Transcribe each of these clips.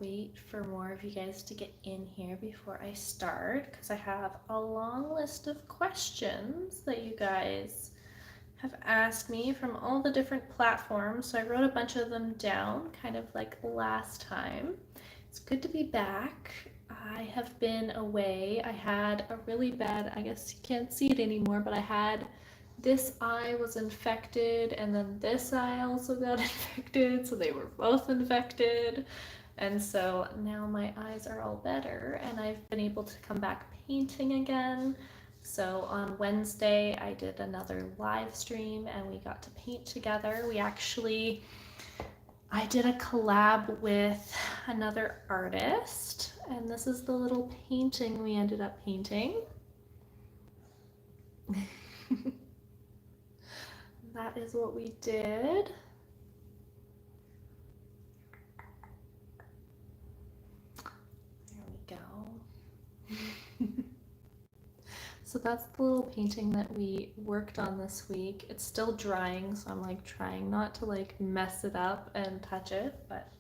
wait for more of you guys to get in here before I start, because I have a long list of questions that you guys have asked me from all the different platforms. So I wrote a bunch of them down, kind of like last time. It's good to be back. I have been away. I had a really bad, I guess you can't see it anymore, but I had this eye was infected, and then this eye also got infected, so they were both infected. And so now my eyes are all better, and I've been able to come back painting again. So on Wednesday, I did another live stream, and we got to paint together. I did a collab with another artist, and this is the little painting we ended up painting. That is what we did. There we go. So that's the little painting that we worked on this week. It's still drying, so I'm like trying not to like mess it up and touch it, but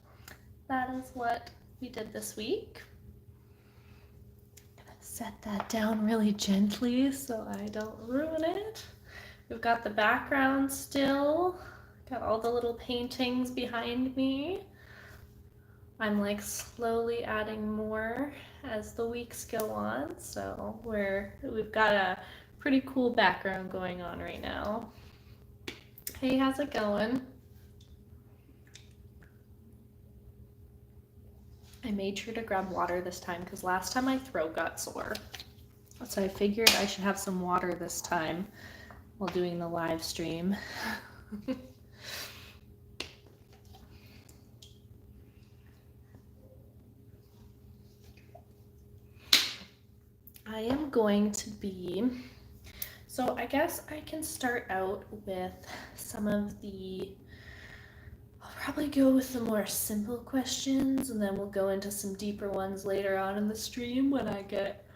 that is what we did this week. I'm gonna set that down really gently so I don't ruin it. We've got the background still, got all the little paintings behind me. I'm like slowly adding more as the weeks go on, so we've got a pretty cool background going on right now. Hey, how's it going? I made sure to grab water this time because last time my throat got sore. So I figured I should have some water this time while doing the live stream. I am going to be, so I guess I can start out with some of I'll probably go with the more simple questions, and then we'll go into some deeper ones later on in the stream when I get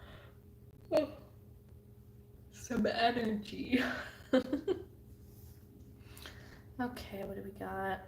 some energy. Okay, what do we got?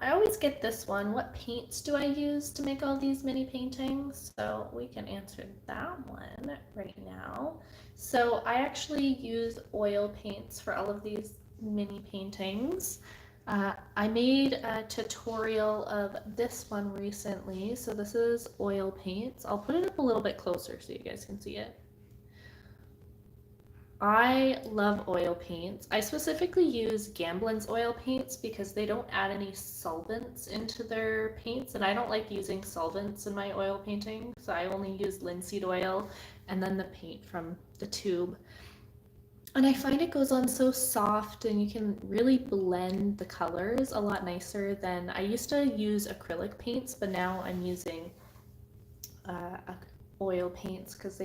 I always get this one. What paints do I use to make all these mini paintings? So we can answer that one right now. So I actually use oil paints for all of these mini paintings. I made a tutorial of this one recently. So this is oil paints. I'll put it up a little bit closer so you guys can see it. I love oil paints. I specifically use Gamblin's oil paints because they don't add any solvents into their paints, and I don't like using solvents in my oil painting, so I only use linseed oil and then the paint from the tube. And I find it goes on so soft, and you can really blend the colors a lot nicer than I used to use acrylic paints, but now I'm using oil paints because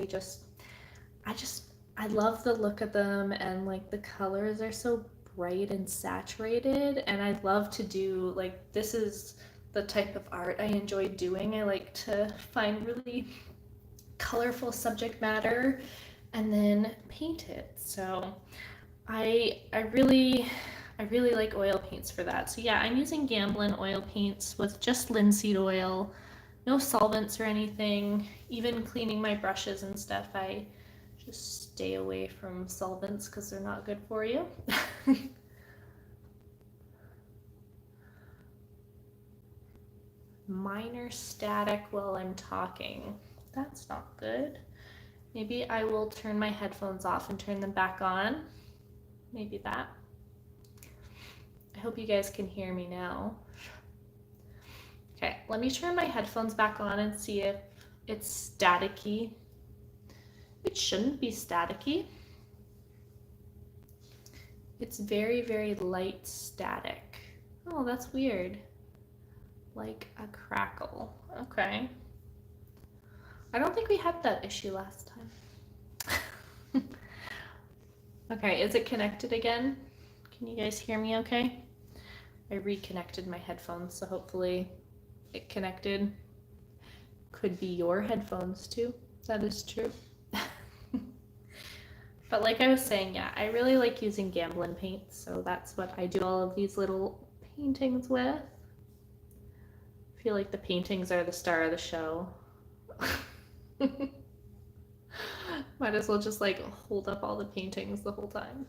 I love the look of them, and like the colors are so bright and saturated, and I love to do, like, this is the type of art I enjoy doing. I like to find really colorful subject matter and then paint it. So I really like oil paints for that. So yeah, I'm using Gamblin oil paints with just linseed oil, no solvents or anything. Even cleaning my brushes and stuff, I just stay away from solvents because they're not good for you. Minor static while I'm talking. That's not good. Maybe I will turn my headphones off and turn them back on. Maybe that. I hope you guys can hear me now. Okay, let me turn my headphones back on and see if it's staticky. It shouldn't be staticky. It's very, very light static. Oh, that's weird. Like a crackle. Okay. I don't think we had that issue last time. Okay, is it connected again? Can you guys hear me okay? I reconnected my headphones, so hopefully it connected. Could be your headphones too. That is true. But like I was saying, yeah, I really like using Gamblin paints, so that's what I do all of these little paintings with. I feel like the paintings are the star of the show. Might as well just like hold up all the paintings the whole time.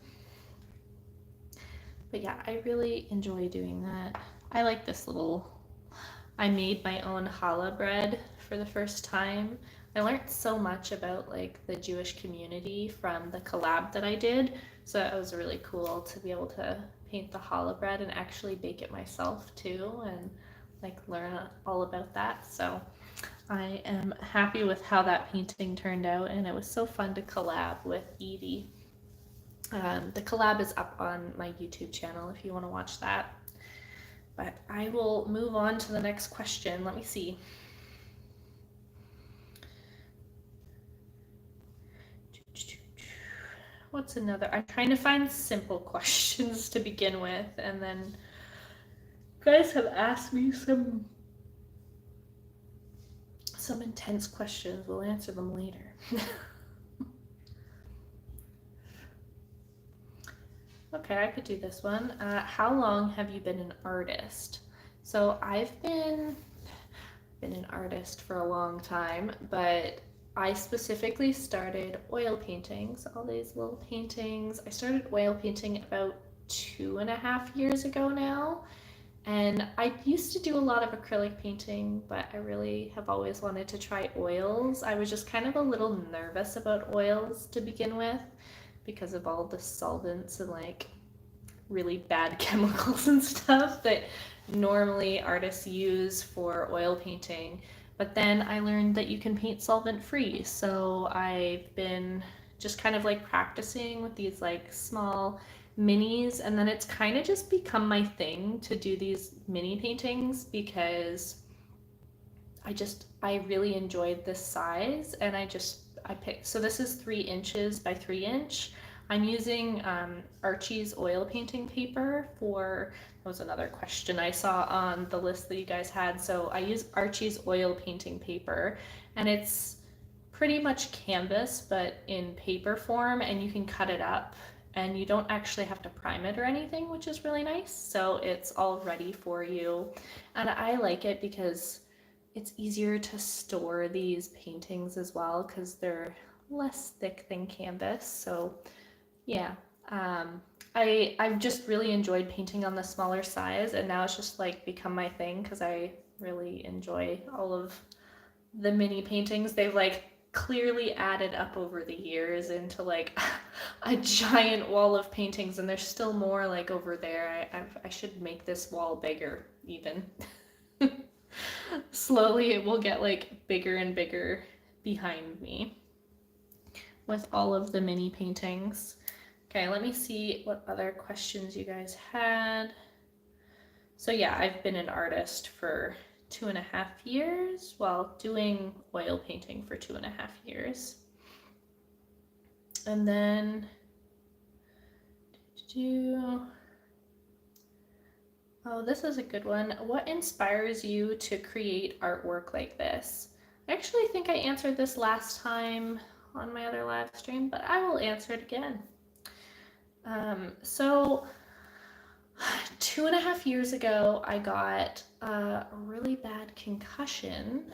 But yeah, I really enjoy doing that. I like this little, I made my own challah bread for the first time. I learned so much about like the Jewish community from the collab that I did. So it was really cool to be able to paint the challah bread and actually bake it myself too, and like learn all about that. So I am happy with how that painting turned out, and it was so fun to collab with Edie. The collab is up on my YouTube channel if you want to watch that. But I will move on to the next question. Let me see. What's another? I'm trying to find simple questions to begin with, and then you guys have asked me some intense questions. We'll answer them later. Okay, I could do this one. How long have you been an artist? So I've been an artist for a long time, but I specifically started oil paintings, all these little paintings. I started oil painting about 2.5 years ago now. And I used to do a lot of acrylic painting, but I really have always wanted to try oils. I was just kind of a little nervous about oils to begin with because of all the solvents and like really bad chemicals and stuff that normally artists use for oil painting. But then I learned that you can paint solvent free. So I've been just kind of like practicing with these like small minis, and then it's kind of just become my thing to do these mini paintings because I really enjoyed this size, and I picked, so this is 3 inches by 3 inch. I'm using Archie's oil painting paper for, that was another question I saw on the list that you guys had. So I use Archie's oil painting paper, and it's pretty much canvas but in paper form, and you can cut it up and you don't actually have to prime it or anything, which is really nice. So it's all ready for you, and I like it because it's easier to store these paintings as well because they're less thick than canvas. So yeah, I've just really enjoyed painting on the smaller size, and now it's just like become my thing because I really enjoy all of the mini paintings. They've like clearly added up over the years into like a giant wall of paintings, and there's still more like over there. I should make this wall bigger even. Slowly it will get like bigger and bigger behind me with all of the mini paintings. Okay, let me see what other questions you guys had. So yeah, I've been an artist for 2.5 years, while doing oil painting for 2.5 years. And then oh, this is a good one. What inspires you to create artwork like this? I actually think I answered this last time on my other live stream, but I will answer it again. So 2.5 years ago, I got a really bad concussion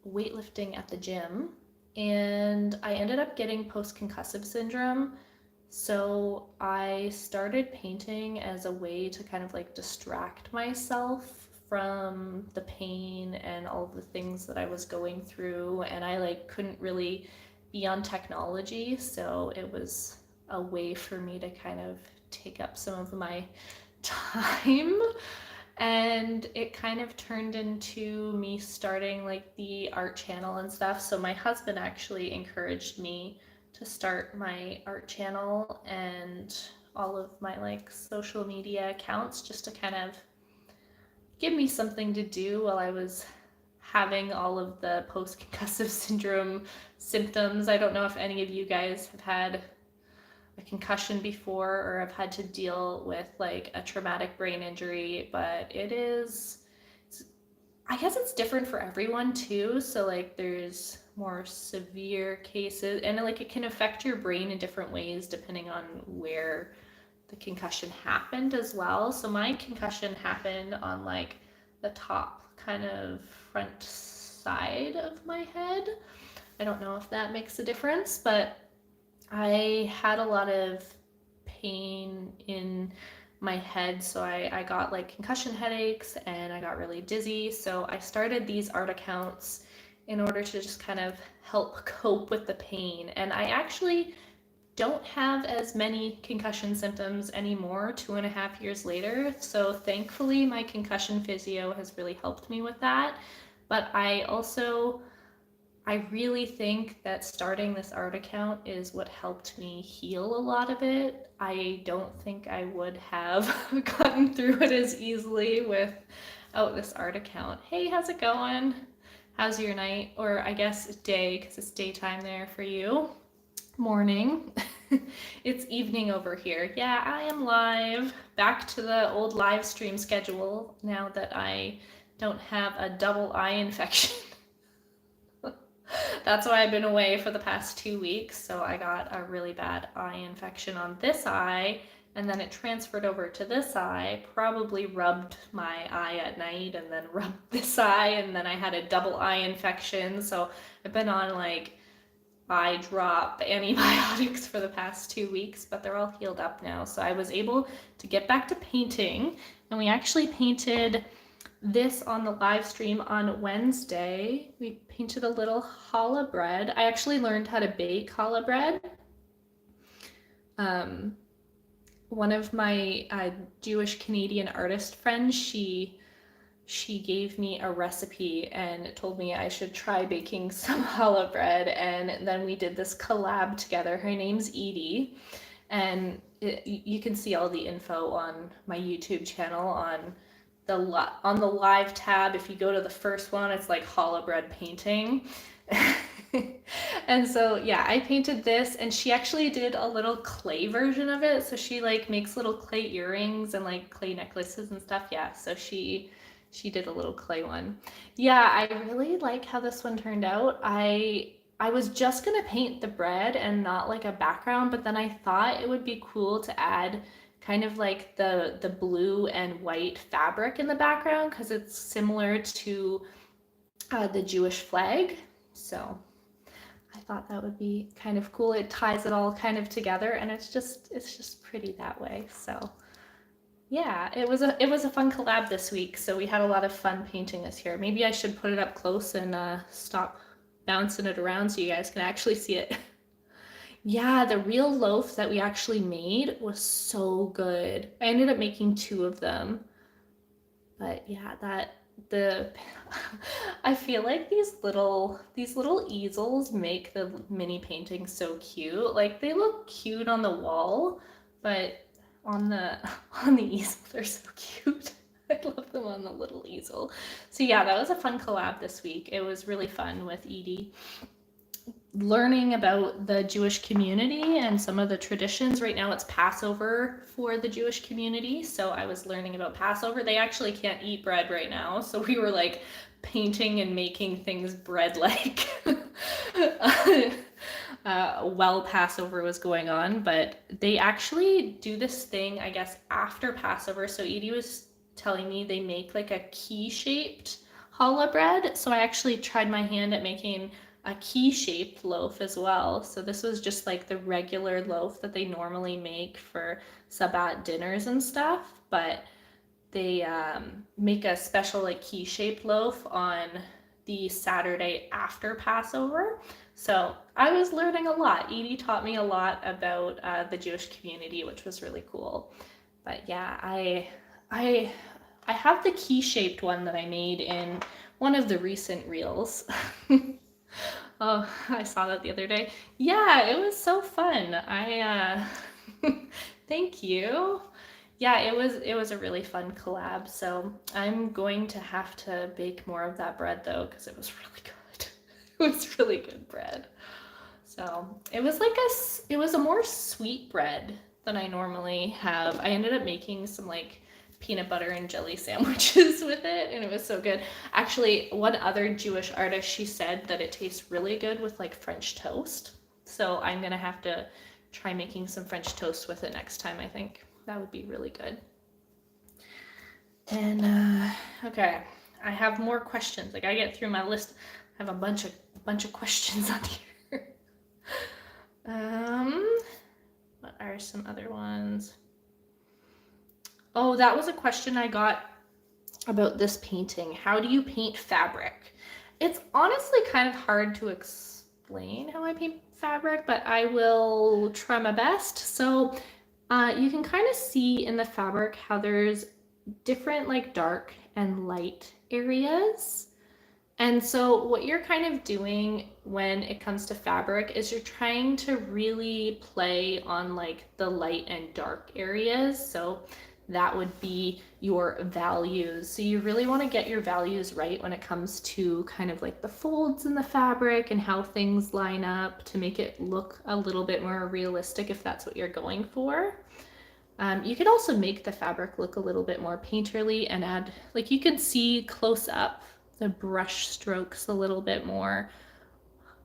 weightlifting at the gym, and I ended up getting post-concussive syndrome. So I started painting as a way to kind of like distract myself from the pain and all the things that I was going through, and I like couldn't really be on technology, so it was a way for me to kind of take up some of my time, and it kind of turned into me starting like the art channel and stuff. So my husband actually encouraged me to start my art channel and all of my like social media accounts, just to kind of give me something to do while I was having all of the post-concussive syndrome symptoms. I don't know if any of you guys have had a concussion before or have had to deal with like a traumatic brain injury, but I guess it's different for everyone too. So like there's more severe cases, and like it can affect your brain in different ways depending on where the concussion happened as well. So my concussion happened on like the top kind of front side of my head. I don't know if that makes a difference, but I had a lot of pain in my head, so I got like concussion headaches and I got really dizzy. So I started these art accounts in order to just kind of help cope with the pain. And I actually don't have as many concussion symptoms anymore 2.5 years later. So thankfully my concussion physio has really helped me with that. But I really think that starting this art account is what helped me heal a lot of it. I don't think I would have gotten through it as easily without this art account. Hey, how's it going? How's your night? Or I guess day, because it's daytime there for you. Morning. It's evening over here. Yeah, I am live. Back to the old live stream schedule now that I don't have a double eye infection. That's why I've been away for the past 2 weeks. So I got a really bad eye infection on this eye, and then it transferred over to this eye, probably rubbed my eye at night and then rubbed this eye, and then I had a double eye infection. So I've been on like eye drop antibiotics for the past 2 weeks, but they're all healed up now. So I was able to get back to painting, and we actually painted this on the live stream on Wednesday. We painted a little challah bread. I actually learned how to bake challah bread. One of my Jewish Canadian artist friends, she gave me a recipe and told me I should try baking some challah bread, and then we did this collab together. Her name's Edie, and you can see all the info on my YouTube channel on the live tab. If you go to the first one, it's like challah bread painting. And so yeah, I painted this, and she actually did a little clay version of it. So she like makes little clay earrings and like clay necklaces and stuff. Yeah, so she did a little clay one. Yeah, I really like how this one turned out. I was just gonna paint the bread and not like a background, but then I thought it would be cool to add kind of like the blue and white fabric in the background, because it's similar to the Jewish flag. So I thought that would be kind of cool. It ties it all kind of together, and it's just pretty that way. So yeah, it was a fun collab this week. So we had a lot of fun painting this year. Maybe I should put it up close and stop bouncing it around so you guys can actually see it. Yeah, the real loaf that we actually made was so good. I ended up making 2 of them. But yeah, I feel like these little easels make the mini paintings so cute. Like they look cute on the wall, but on the easel they're so cute. I love them on the little easel. So yeah, that was a fun collab this week. It was really fun with Edie. Learning about the Jewish community and some of the traditions. Right now it's Passover for the Jewish community, so I was learning about Passover. They actually can't eat bread right now, so we were like painting and making things bread-like while Passover was going on. But they actually do this thing, I guess, after Passover. So Edie was telling me they make like a key-shaped challah bread, so I actually tried my hand at making a key-shaped loaf as well. So this was just like the regular loaf that they normally make for Sabbat dinners and stuff, but they make a special like key-shaped loaf on the Saturday after Passover. So I was learning a lot. Edie taught me a lot about the Jewish community, which was really cool. But yeah, I have the key-shaped one that I made in one of the recent reels. Oh, I saw that the other day. Yeah, it was so fun. Thank you. Yeah, it was a really fun collab. So I'm going to have to bake more of that bread though, because it was really good. It was really good bread. So it was like a more sweet bread than I normally have. I ended up making some like peanut butter and jelly sandwiches with it, and it was so good. Actually, one other Jewish artist, she said that it tastes really good with like French toast. So I'm gonna have to try making some French toast with it next time. I think that would be really good. And okay, I have more questions. Like I get through my list, I have a bunch of questions on here. What are some other ones? Oh, that was a question I got about this painting. How do you paint fabric? It's honestly kind of hard to explain how I paint fabric, but I will try my best. So you can kind of see in the fabric how there's different like dark and light areas. And so what you're kind of doing when it comes to fabric is you're trying to really play on like the light and dark areas. So that would be your values. So you really want to get your values right when it comes to kind of like the folds in the fabric and how things line up to make it look a little bit more realistic if that's what you're going for. You could also make the fabric look a little bit more painterly and add, like you can see close up the brush strokes a little bit more.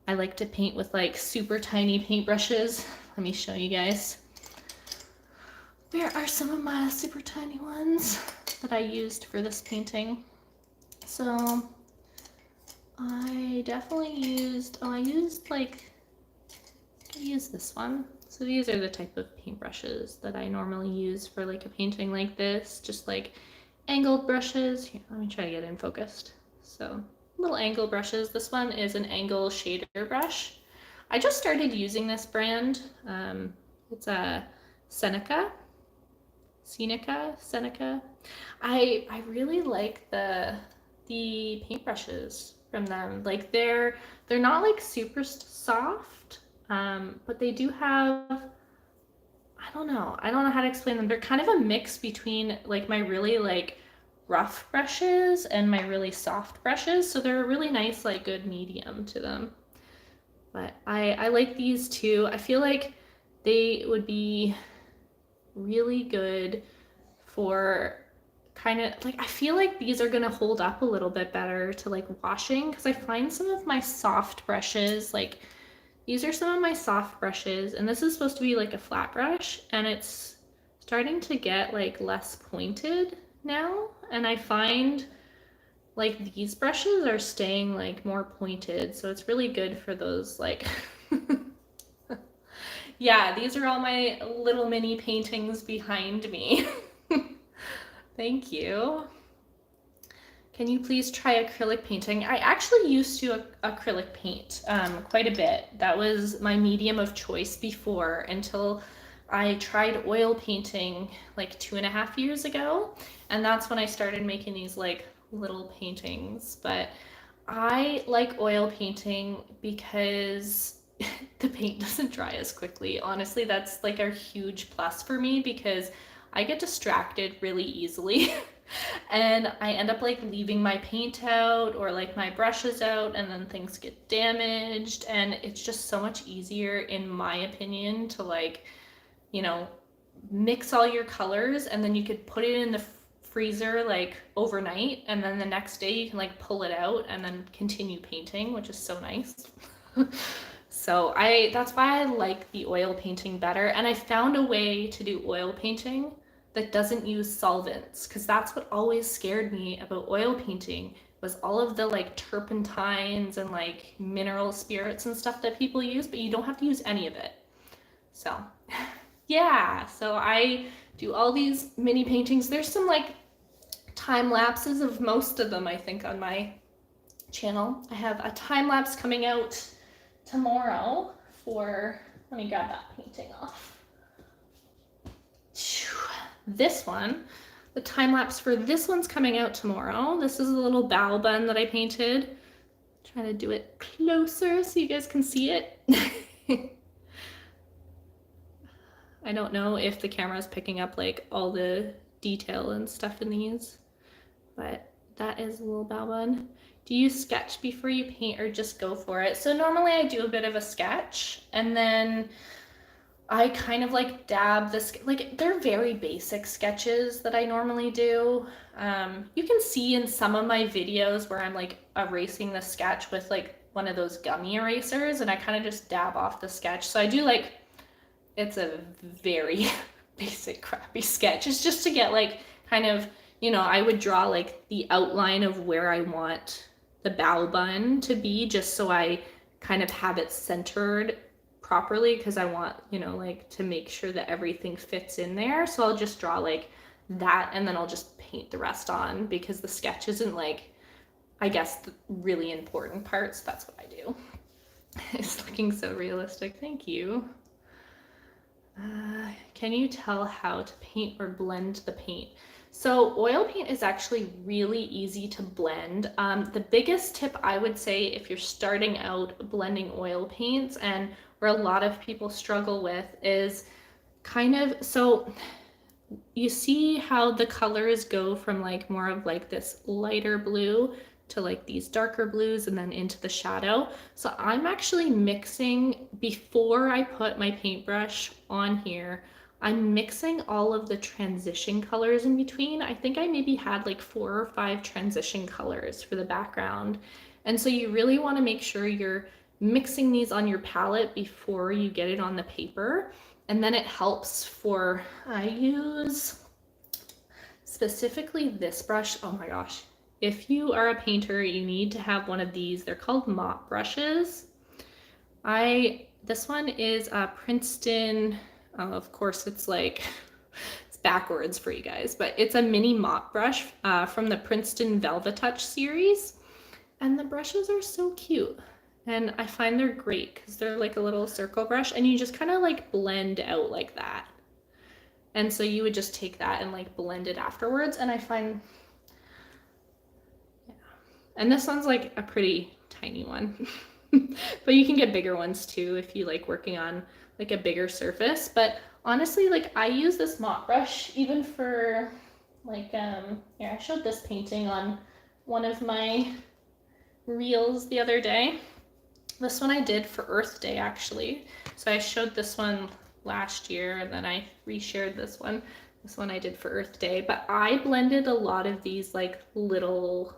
I like to paint with like super tiny paintbrushes. Let me show you guys. There are some of my super tiny ones that I used for this painting. So I definitely used, I used this one. So these are the type of paintbrushes that I normally use for like a painting like this, just like angled brushes. Here, let me try to get in focused. So little angle brushes. This one is an angle shader brush. I just started using this brand. It's a Seneca. I really like the paintbrushes from them. Like they're not like super soft, but they do have, I don't know how to explain them. They're kind of a mix between like my really like rough brushes and my really soft brushes. So they're a really nice like good medium to them. But I like these too. I feel like they would be really good for kind of like, I feel like these are gonna hold up a little bit better to like washing, because I find some of my soft brushes, like these are some of my soft brushes, and this is supposed to be like a flat brush, and it's starting to get like less pointed now, and I find like these brushes are staying like more pointed, so it's really good for those like yeah, these are all my little mini paintings behind me. Thank you. Can you please try acrylic painting? I actually used to acrylic paint quite a bit. That was my medium of choice before, until I tried oil painting like 2.5 years ago. And that's when I started making these like little paintings. But I like oil painting because the paint doesn't dry as quickly. Honestly, that's like a huge plus for me, because I get distracted really easily and I end up like leaving my paint out or like my brushes out, and then things get damaged, and it's just so much easier in my opinion to like, you know, mix all your colors, and then you could put it in the freezer like overnight, and then the next day you can like pull it out and then continue painting, which is so nice. So that's why I like the oil painting better. And I found a way to do oil painting that doesn't use solvents, because that's what always scared me about oil painting, was all of the like turpentines and like mineral spirits and stuff that people use, but you don't have to use any of it. So yeah, so I do all these mini paintings. There's some like time lapses of most of them, I think, on my channel. I have a time lapse coming out tomorrow for, let me grab that painting off. This one, the time lapse for this one's coming out tomorrow. This is a little bow bun that I painted. Trying to do it closer so you guys can see it. I don't know if the camera is picking up like all the detail and stuff in these, but that is a little bow bun. Do you sketch before you paint or just go for it? So normally I do a bit of a sketch, and then I kind of like dab this, like they're very basic sketches that I normally do. You can see in some of my videos where I'm like erasing the sketch with like one of those gummy erasers, and I kind of just dab off the sketch. So I do like, it's a very basic crappy sketch. It's just to get like kind of, you know, I would draw like the outline of where I want the bow bun to be, just so I kind of have it centered properly, because I want, you know, like to make sure that everything fits in there. So I'll just draw like that, and then I'll just paint the rest on, because the sketch isn't like, I guess, the really important parts. That's what I do. It's looking so realistic. Thank you. Can you tell how to paint or blend the paint? So oil paint is actually really easy to blend. The biggest tip I would say if you're starting out blending oil paints, and where a lot of people struggle with, is kind of, so you see how the colors go from like more of like this lighter blue to like these darker blues and then into the shadow. So I'm actually mixing, before I put my paintbrush on here, I'm mixing all of the transition colors in between. I think I maybe had like 4 or 5 transition colors for the background. And so you really want to make sure you're mixing these on your palette before you get it on the paper. And then it helps for, I use specifically this brush. Oh my gosh. If you are a painter, you need to have one of these. They're called mop brushes. This one is Princeton. Of course, it's like, it's backwards for you guys, but it's a mini mop brush from the Princeton Velvet Touch series. And the brushes are so cute. And I find they're great because they're like a little circle brush, and you just kind of like blend out like that. And so you would just take that and like blend it afterwards. And I find, yeah. And this one's like a pretty tiny one, but you can get bigger ones too if you like working on like a bigger surface. But honestly, like I use this mop brush even for like, here, I showed this painting on one of my reels the other day. This one I did for Earth Day actually. So I showed this one last year, and then I reshared this one. This one I did for Earth Day, but I blended a lot of these like little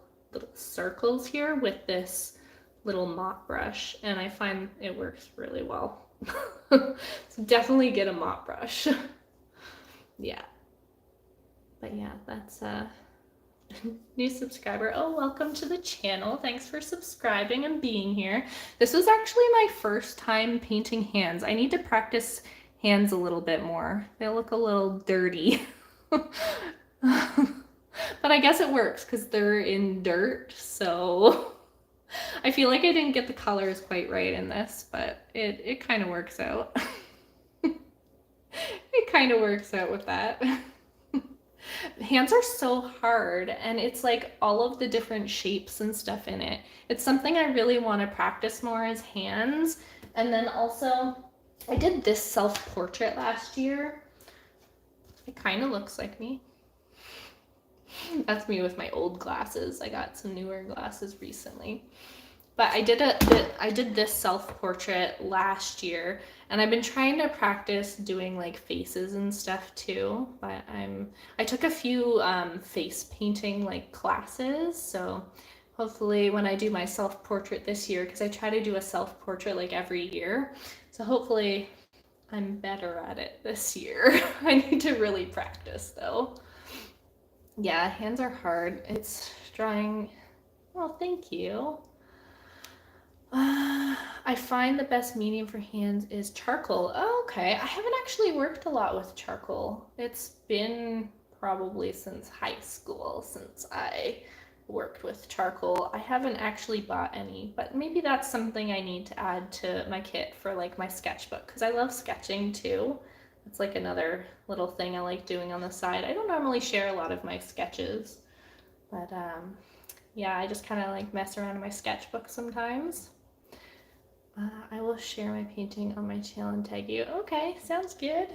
circles here with this little mop brush, and I find it works really well. So definitely get a mop brush. Yeah. But yeah, that's new subscriber. Oh, welcome to the channel. Thanks for subscribing and being here. This was actually my first time painting hands. I need to practice hands a little bit more. They look a little dirty. But I guess it works because they're in dirt, so I feel like I didn't get the colors quite right in this, but it kind of works out. It kind of works out with that. Hands are so hard, and it's like all of the different shapes and stuff in it. It's something I really want to practice more, is hands. And then also I did this self-portrait last year. It kind of looks like me. That's me with my old glasses. I got some newer glasses recently. But I did this self-portrait last year, and I've been trying to practice doing like faces and stuff too. But I took a few face painting like classes, so hopefully when I do my self-portrait this year, because I try to do a self-portrait like every year, so hopefully I'm better at it this year. I need to really practice though. Yeah, hands are hard. It's drawing. Well, thank you. I find the best medium for hands is charcoal. Oh, okay. I haven't actually worked a lot with charcoal. It's been probably since high school since I worked with charcoal. I haven't actually bought any, but maybe that's something I need to add to my kit for like my sketchbook, because I love sketching too. It's like another little thing I like doing on the side. I don't normally share a lot of my sketches, but yeah, I just kind of like mess around in my sketchbook sometimes. I will share my painting on my channel and tag you. Okay, sounds good.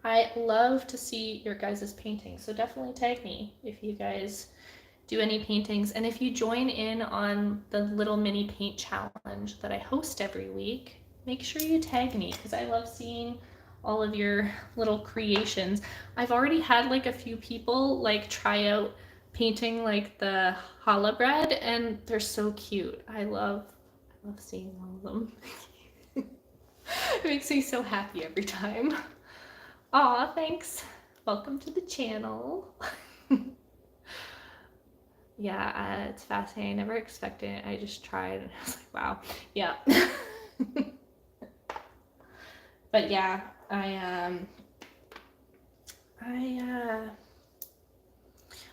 I love to see your guys' paintings, so definitely tag me if you guys do any paintings. And if you join in on the little mini paint challenge that I host every week, make sure you tag me because I love seeing all of your little creations. I've already had like a few people like try out painting like the challah bread, and they're so cute. I love seeing all of them. It makes me so happy every time. Aw, thanks. Welcome to the channel. Yeah, it's fascinating. I never expected it. I just tried and I was like, wow. Yeah. But yeah,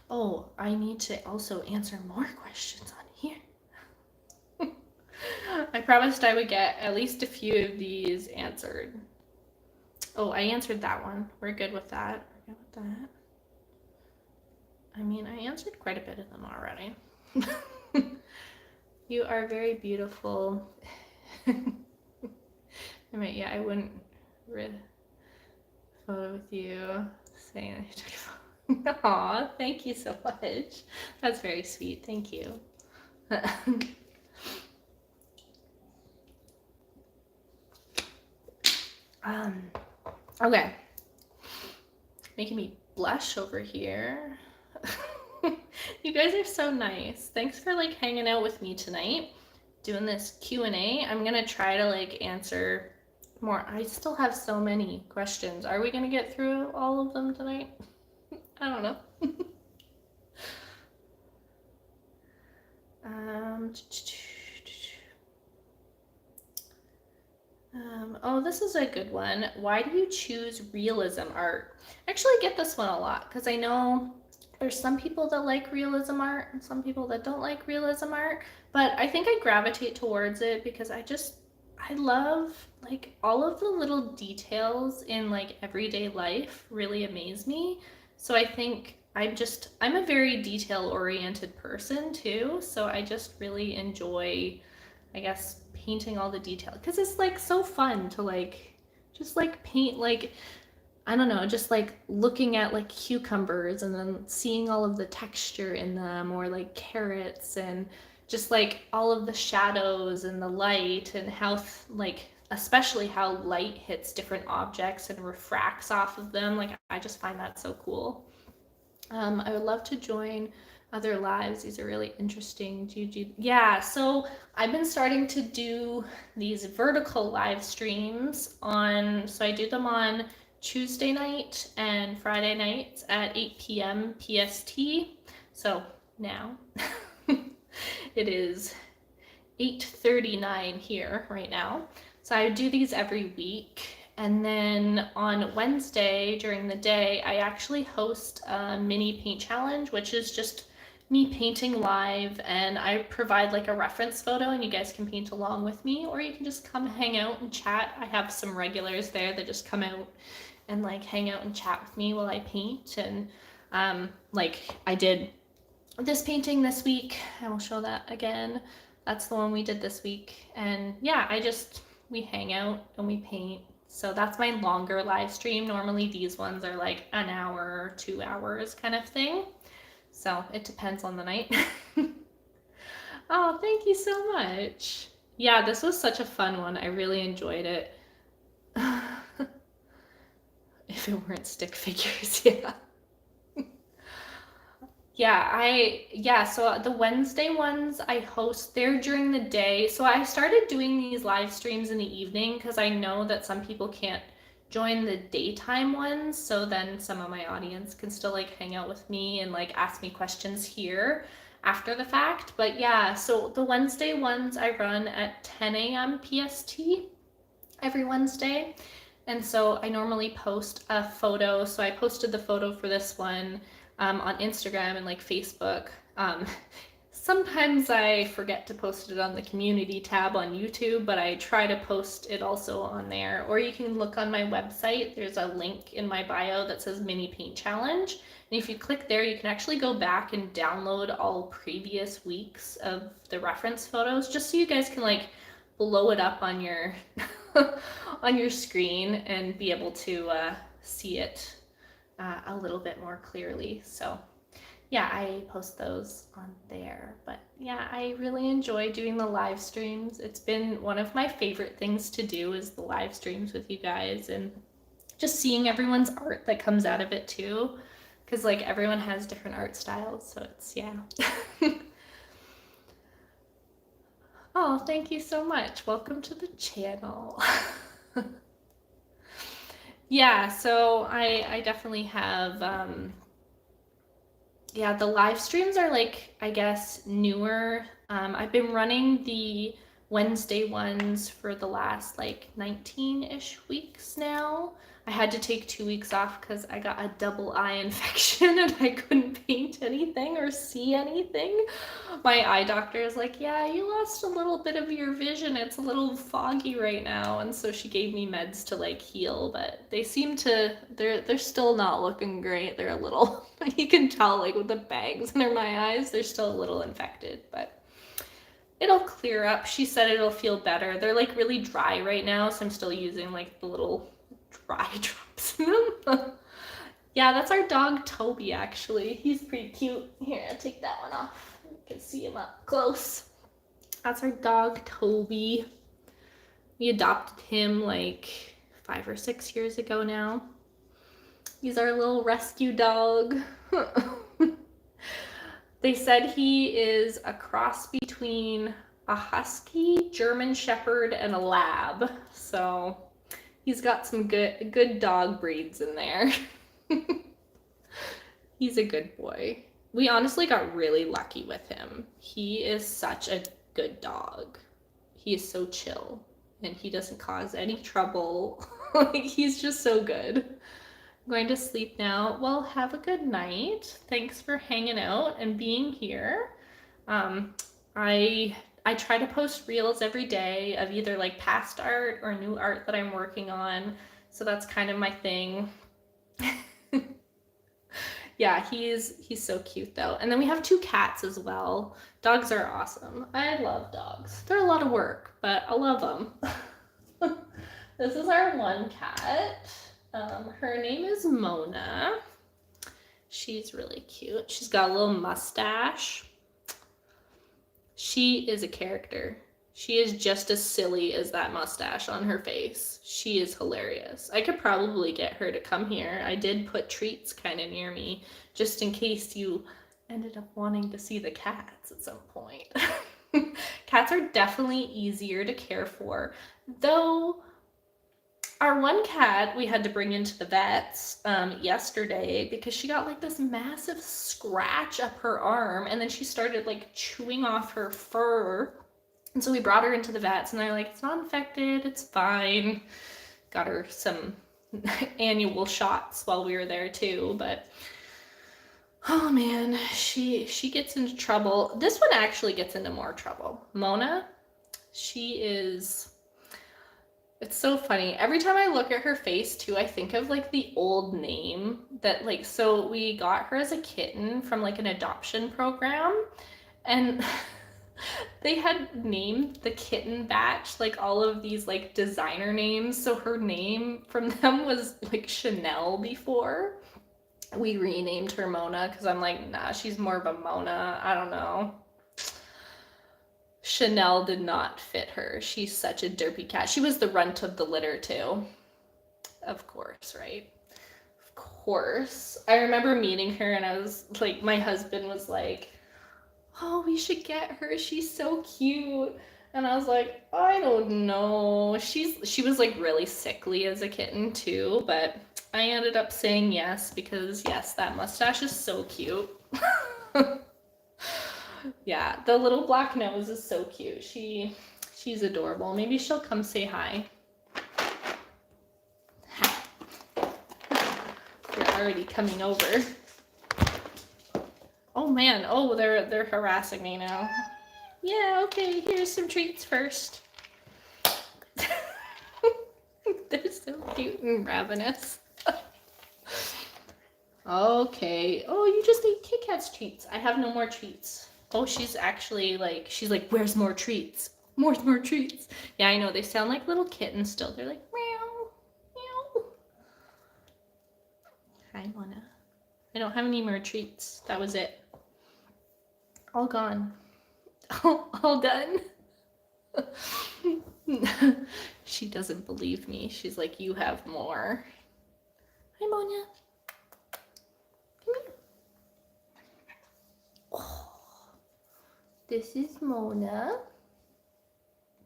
oh, I need to also answer more questions on here. I promised I would get at least a few of these answered. Oh, I answered that one. We're good with that. We're good with that. I mean, I answered quite a bit of them already. You are very beautiful. I mean, yeah, I wouldn't read a photo with you saying that you took a photo. Aw, thank you so much. That's very sweet. Thank you. Okay. Making me blush over here. You guys are so nice. Thanks for like hanging out with me tonight, doing this Q&A. I'm gonna try to like answer more. I still have so many questions. Are we gonna get through all of them tonight? I don't know. Oh, this is a good one. Why do you choose realism art? I actually get this one a lot because I know there's some people that like realism art and some people that don't like realism art, but I think I gravitate towards it because I love like all of the little details in like everyday life really amaze me. So I think I'm a very detail oriented person too, so I just really enjoy, I guess, painting all the detail because it's like so fun to like just like paint like, I don't know, just like looking at like cucumbers and then seeing all of the texture in them, or like carrots, and just like all of the shadows and the light and how like especially how light hits different objects and refracts off of them. Like I just find that so cool. I would love to join other lives. These are really interesting. Yeah, so I've been starting to do these vertical live streams on, so I do them on Tuesday night and Friday nights at 8 p.m. PST. So now it is 8:39 here right now. So I do these every week. And then on Wednesday during the day, I actually host a mini paint challenge, which is just me painting live, and I provide like a reference photo and you guys can paint along with me, or you can just come hang out and chat. I have some regulars there that just come out and like hang out and chat with me while I paint. And like I did this painting this week, I will show that again. That's the one we did this week. And yeah, we hang out and we paint. So that's my longer live stream. Normally these ones are like an hour or 2 hours kind of thing. So it depends on the night. Oh, thank you so much. Yeah, this was such a fun one. I really enjoyed it. If it weren't stick figures, yeah. Yeah, so the Wednesday ones I host, they're during the day. So I started doing these live streams in the evening because I know that some people can't join the daytime ones. So then some of my audience can still like hang out with me and like ask me questions here after the fact. But yeah, so the Wednesday ones I run at 10 a.m. PST every Wednesday. And so I normally post a photo. So I posted the photo for this one on Instagram and like Facebook. Sometimes I forget to post it on the community tab on YouTube, but I try to post it also on there. Or you can look on my website. There's a link in my bio that says Mini Paint Challenge. And if you click there, you can actually go back and download all previous weeks of the reference photos, just so you guys can like blow it up on your on your screen and be able to see it a little bit more clearly. So yeah, I post those on there. But yeah, I really enjoy doing the live streams. It's been one of my favorite things to do is the live streams with you guys, and just seeing everyone's art that comes out of it too. Because like everyone has different art styles, so it's, yeah. Oh, thank you so much. Welcome to the channel. Yeah, so I definitely have, yeah, the live streams are like, I guess, newer. I've been running the Wednesday ones for the last like 19-ish weeks now. I had to take 2 weeks off because I got a double eye infection and I couldn't paint anything or see anything. My eye doctor is like, yeah, you lost a little bit of your vision. It's a little foggy right now. And so she gave me meds to like heal, but they seem to, they're still not looking great. They're a little, you can tell like with the bags under my eyes, they're still a little infected, but it'll clear up. She said it'll feel better. They're like really dry right now, so I'm still using like the little dry drops in them. Yeah, that's our dog Toby, actually. He's pretty cute. Here, I'll take that one off. You can see him up close. That's our dog Toby. We adopted him like 5 or 6 years ago now. He's our little rescue dog. They said he is a cross between a husky, German shepherd, and a lab. So he's got some good dog breeds in there. He's a good boy. We honestly got really lucky with him. He is such a good dog. He is so chill and he doesn't cause any trouble. Like, he's just so good. I'm going to sleep now. Well, have a good night. Thanks for hanging out and being here. I try to post reels every day of either like past art or new art that I'm working on. So that's kind of my thing. Yeah, he's so cute though. And then we have 2 cats as well. Dogs are awesome. I love dogs. They're a lot of work, but I love them. This is our one cat. Her name is Mona. She's really cute. She's got a little mustache. She is a character. She is just as silly as that mustache on her face. She is hilarious. I could probably get her to come here. I did put treats kind of near me, just in case you ended up wanting to see the cats at some point. Cats are definitely easier to care for, though. Our one cat we had to bring into the vets yesterday because she got like this massive scratch up her arm, and then she started like chewing off her fur. And so we brought her into the vets and they're like, it's not infected, it's fine. Got her some annual shots while we were there too, but oh man, she gets into trouble. This one actually gets into more trouble. Mona, it's so funny. Every time I look at her face too, I think of like the old name that like, so we got her as a kitten from like an adoption program, and they had named the kitten batch like all of these like designer names. So her name from them was like Chanel before. We renamed her Mona because I'm like, nah, she's more of a Mona. I don't know. Chanel did not fit her. She's such a derpy cat. She was the runt of the litter too. Of course, right? Of course. I remember meeting her and I was like, my husband was like, oh, we should get her. She's so cute. And I was like, I don't know. She was like really sickly as a kitten too, but I ended up saying yes because yes, that mustache is so cute. Yeah, the little black nose is so cute. She's adorable. Maybe she'll come say hi. You're already coming over. Oh man, oh, they're harassing me now. Yeah, okay, here's some treats first. They're so cute and ravenous. Okay. Oh, you just ate Kit Kat's treats. I have no more treats. Oh, she's like, where's more treats? More treats. Yeah, I know, they sound like little kittens still. They're like, meow, meow. Hi, Mona. I don't have any more treats. That was it. All gone. All done. She doesn't believe me. She's like, you have more. Hi, Mona. Come here. Oh, this is Mona.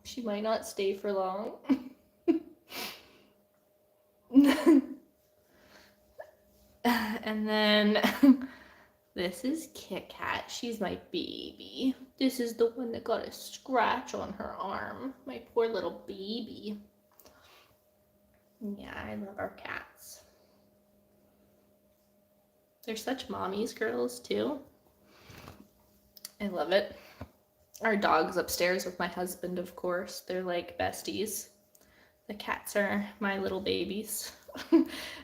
She might not stay for long. And then this is Kit Kat. She's my baby. This is the one that got a scratch on her arm. My poor little baby. Yeah, I love our cats. They're such mommy's girls too. I love it. Our dog's upstairs with my husband, of course. They're like besties. The cats are my little babies.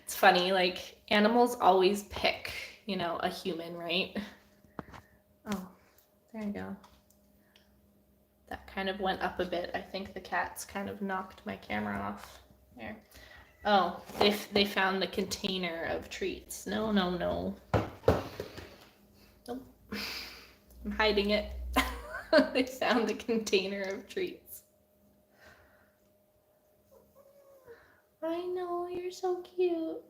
It's funny, like animals always pick, you know, a human, right? Oh, there you go. That kind of went up a bit. I think the cats kind of knocked my camera off. There. Oh, they found the container of treats. No. Nope. I'm hiding it. They found the container of treats. I know, you're so cute.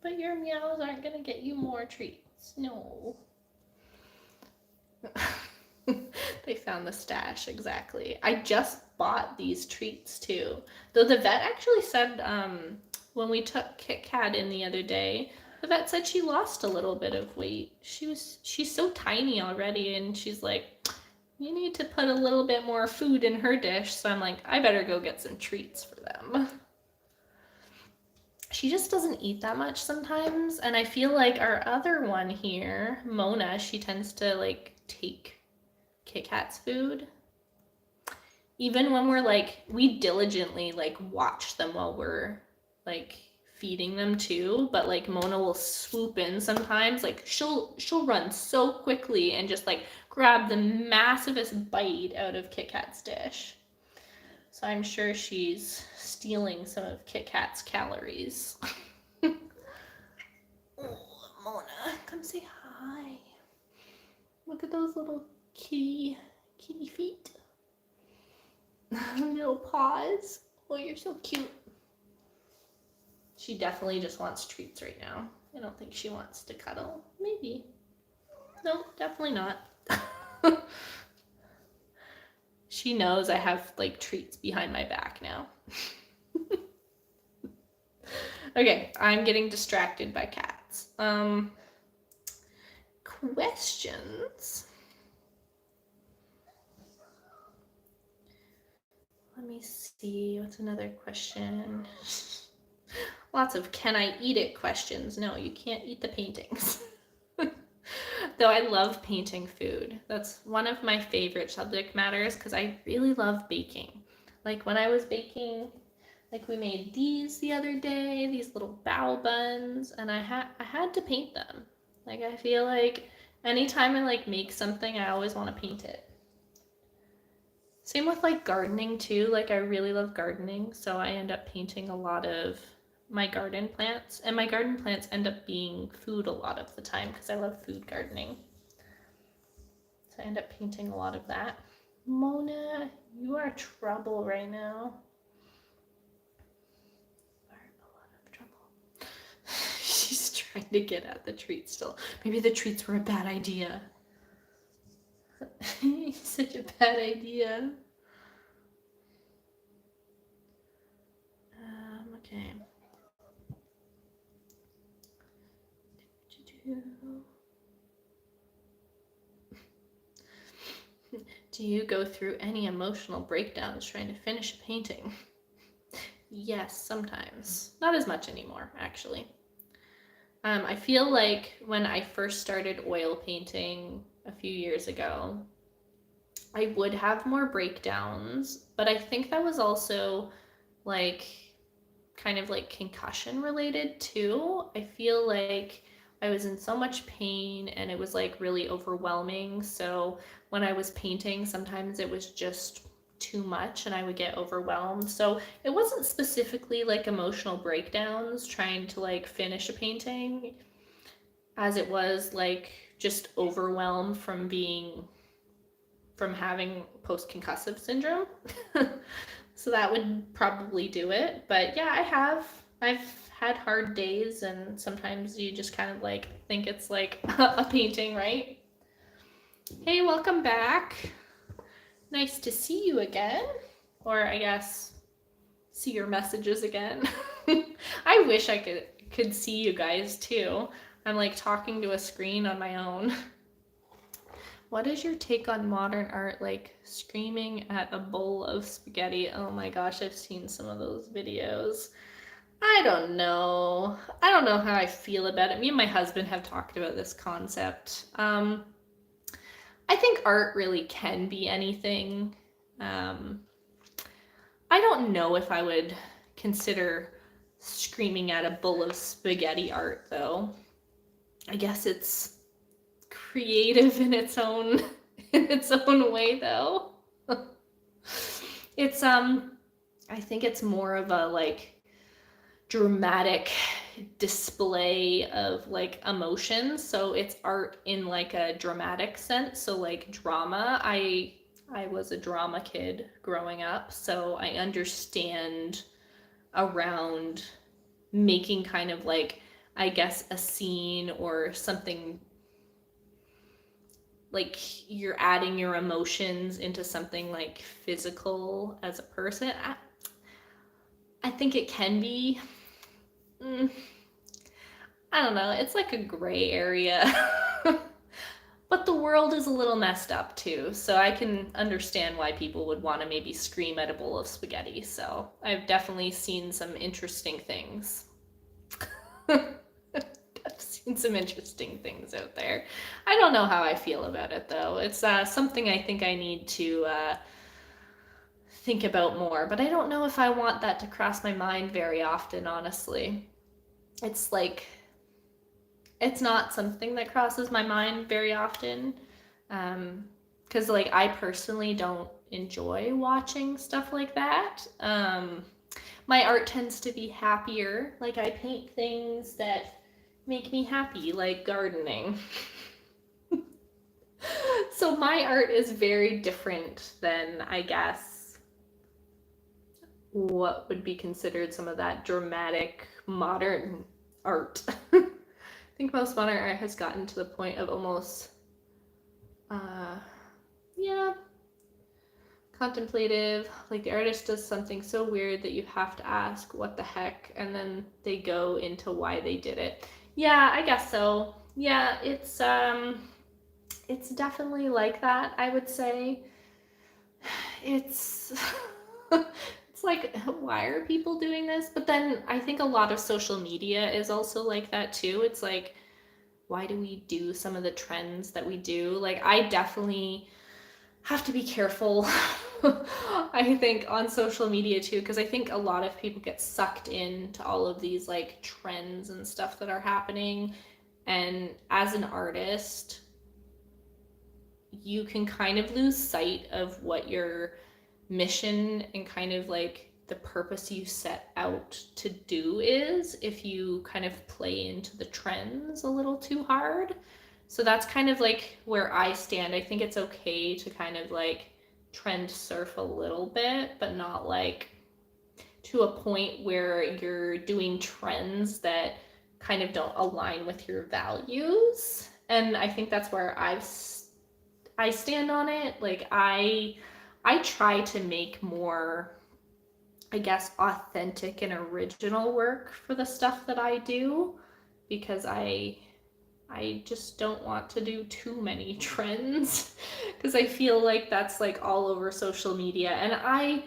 But your meows aren't gonna get you more treats. No. They found the stash, exactly. I just bought these treats too. Though the vet actually said, when we took Kit Kat in the other day, the vet said she lost a little bit of weight. She's so tiny already, and she's like, you need to put a little bit more food in her dish. So I'm like, I better go get some treats for them. She just doesn't eat that much sometimes, and I feel like our other one here, Mona, she tends to like take Kit Kat's food. Even when we're like, we diligently like watch them while we're like feeding them too, but like Mona will swoop in sometimes. Like she'll run so quickly and just like grab the massivest bite out of Kit Kat's dish. So I'm sure she's stealing some of Kit Kat's calories. Oh, Mona, come say hi. Look at those little kitty feet. Little paws. Oh, you're so cute. She definitely just wants treats right now. I don't think she wants to cuddle. Maybe. No, definitely not. She knows I have like treats behind my back now. Okay, I'm getting distracted by cats. Questions. Let me see, what's another question? Lots of can I eat it questions. No, you can't eat the paintings. Though I love painting food. That's one of my favorite subject matters because I really love baking. Like when I was baking, like we made these the other day, these little bao buns, and I had to paint them. Like I feel like anytime I like make something, I always want to paint it. Same with like gardening too. Like I really love gardening, so I end up painting a lot of my garden plants, and my garden plants end up being food a lot of the time because I love food gardening. So I end up painting a lot of that. Mona, you are trouble right now. You are a lot of trouble. She's trying to get at the treat still. Maybe the treats were a bad idea. Such a bad idea. Okay. Do you go through any emotional breakdowns trying to finish a painting? Yes, sometimes. Not as much anymore, actually. I feel like when I first started oil painting a few years ago, I would have more breakdowns, but I think that was also like kind of like concussion related too. I feel like I was in so much pain and it was like really overwhelming. So when I was painting, sometimes it was just too much and I would get overwhelmed. So it wasn't specifically like emotional breakdowns trying to like finish a painting. as it was like just overwhelmed from having post-concussive syndrome. So that would probably do it. But yeah, I've had hard days, and sometimes you just kind of like think it's like a painting, right? Hey, welcome back. Nice to see you again. Or I guess see your messages again. I wish I could see you guys too. I'm like talking to a screen on my own. What is your take on modern art, like screaming at a bowl of spaghetti? Oh my gosh, I've seen some of those videos. I don't know. I don't know how I feel about it. Me and my husband have talked about this concept. I think art really can be anything. I don't know if I would consider screaming at a bowl of spaghetti art, though. I guess it's creative in its own way, though. It's I think it's more of a like dramatic display of like emotions, so it's art in like a dramatic sense. So like drama, I was a drama kid growing up, so I understand around making kind of like, I guess, a scene or something, like you're adding your emotions into something like physical as a person. I think it can be, I don't know, it's like a gray area. But the world is a little messed up too, so I can understand why people would want to maybe scream at a bowl of spaghetti. So I've definitely seen some interesting things. I've seen some interesting things out there. I don't know how I feel about it though. It's something I think I need to think about more, but I don't know if I want that to cross my mind very often, honestly. It's like, it's not something that crosses my mind very often, because like I personally don't enjoy watching stuff like that. My art tends to be happier. Like I paint things that make me happy, like gardening. So my art is very different than, I guess, what would be considered some of that dramatic modern art. I think most modern art has gotten to the point of almost, yeah, contemplative. Like the artist does something so weird that you have to ask what the heck, and then they go into why they did it. Yeah, I guess so. Yeah, it's definitely like that, I would say. It's it's like, why are people doing this? But then I think a lot of social media is also like that too. It's like, why do we do some of the trends that we do? Like I definitely have to be careful. I think on social media too, because I think a lot of people get sucked into all of these like trends and stuff that are happening, and as an artist you can kind of lose sight of what your mission and kind of like the purpose you set out to do is if you kind of play into the trends a little too hard. So that's kind of like where I stand. I think it's okay to kind of like trend surf a little bit, but not like to a point where you're doing trends that kind of don't align with your values. And I think that's where I stand on it. Like I try to make more, I guess, authentic and original work for the stuff that I do, because I just don't want to do too many trends, because I feel like that's like all over social media. And I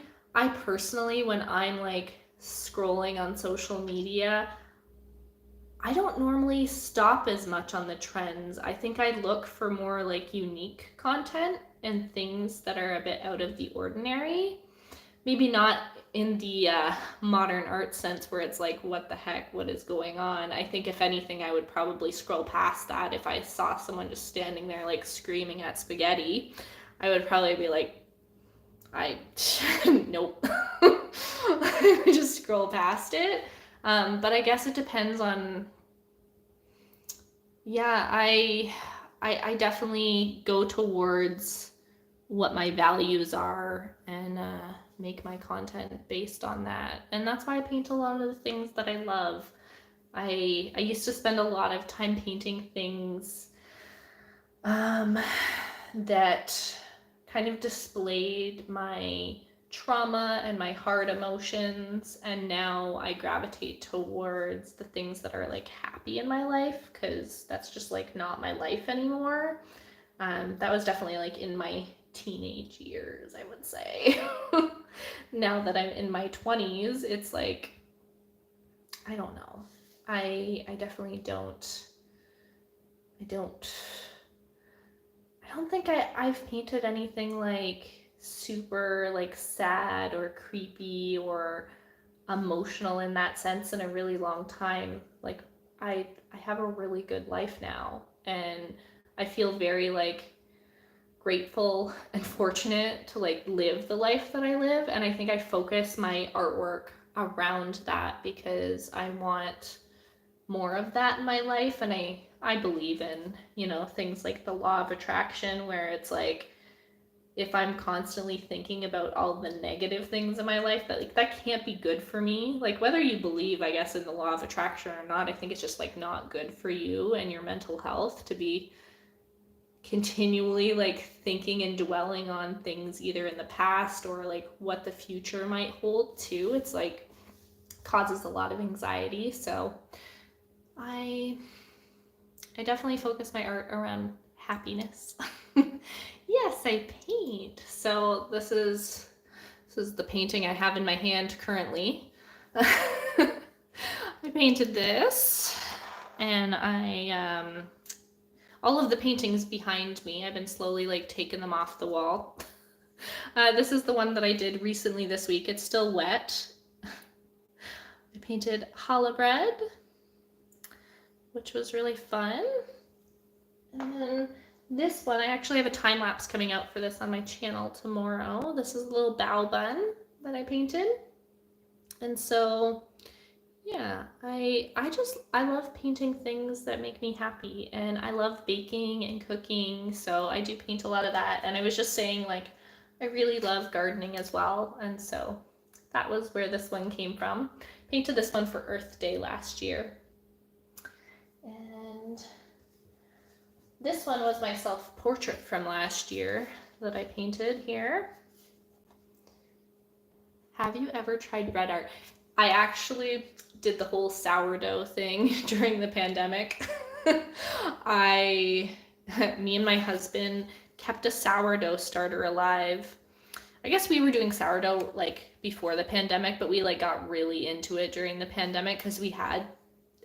personally, when I'm like scrolling on social media, I don't normally stop as much on the trends. I think I look for more like unique content and things that are a bit out of the ordinary. Maybe not in the modern art sense where it's like, what the heck, what is going on? I think if anything, I would probably scroll past that if I saw someone just standing there like screaming at spaghetti. I would probably be like, nope. I would just scroll past it. But I guess it depends on, Yeah, I definitely go towards what my values are and make my content based on that. And that's why I paint a lot of the things that I love. I used to spend a lot of time painting things um, that kind of displayed my trauma and my hard emotions, and now I gravitate towards the things that are like happy in my life, because that's just like not my life anymore. That was definitely like in my teenage years, I would say. Now that I'm in my 20s, it's like, I don't know. I definitely don't I don't think I've painted anything like super like sad or creepy or emotional in that sense in a really long time. Like I have a really good life now, and I feel very like grateful and fortunate to like live the life that I live, and I think I focus my artwork around that because I want more of that in my life. And I believe in, things like the law of attraction, where it's like if I'm constantly thinking about all the negative things in my life, that like that can't be good for me. Like whether you believe, I guess, in the law of attraction or not, I think it's just like not good for you and your mental health to be continually like thinking and dwelling on things either in the past or like what the future might hold too. It's like causes a lot of anxiety. So I I definitely focus my art around happiness. Yes, I paint. So this is the painting I have in my hand currently. I painted this, and all of the paintings behind me, I've been slowly like taking them off the wall. This is the one that I did recently this week. It's still wet. I painted challah bread, which was really fun. And then this one, I actually have a time lapse coming out for this on my channel tomorrow. This is a little bao bun that I painted. And so, yeah, I love painting things that make me happy, and I love baking and cooking, so I do paint a lot of that. And I was just saying, like, I really love gardening as well, and so that was where this one came from. Painted this one for Earth Day last year. And this one was my self-portrait from last year that I painted here. Have you ever tried bread art? I actually did the whole sourdough thing during the pandemic. Me and my husband kept a sourdough starter alive. I guess we were doing sourdough like before the pandemic, but we like got really into it during the pandemic because we had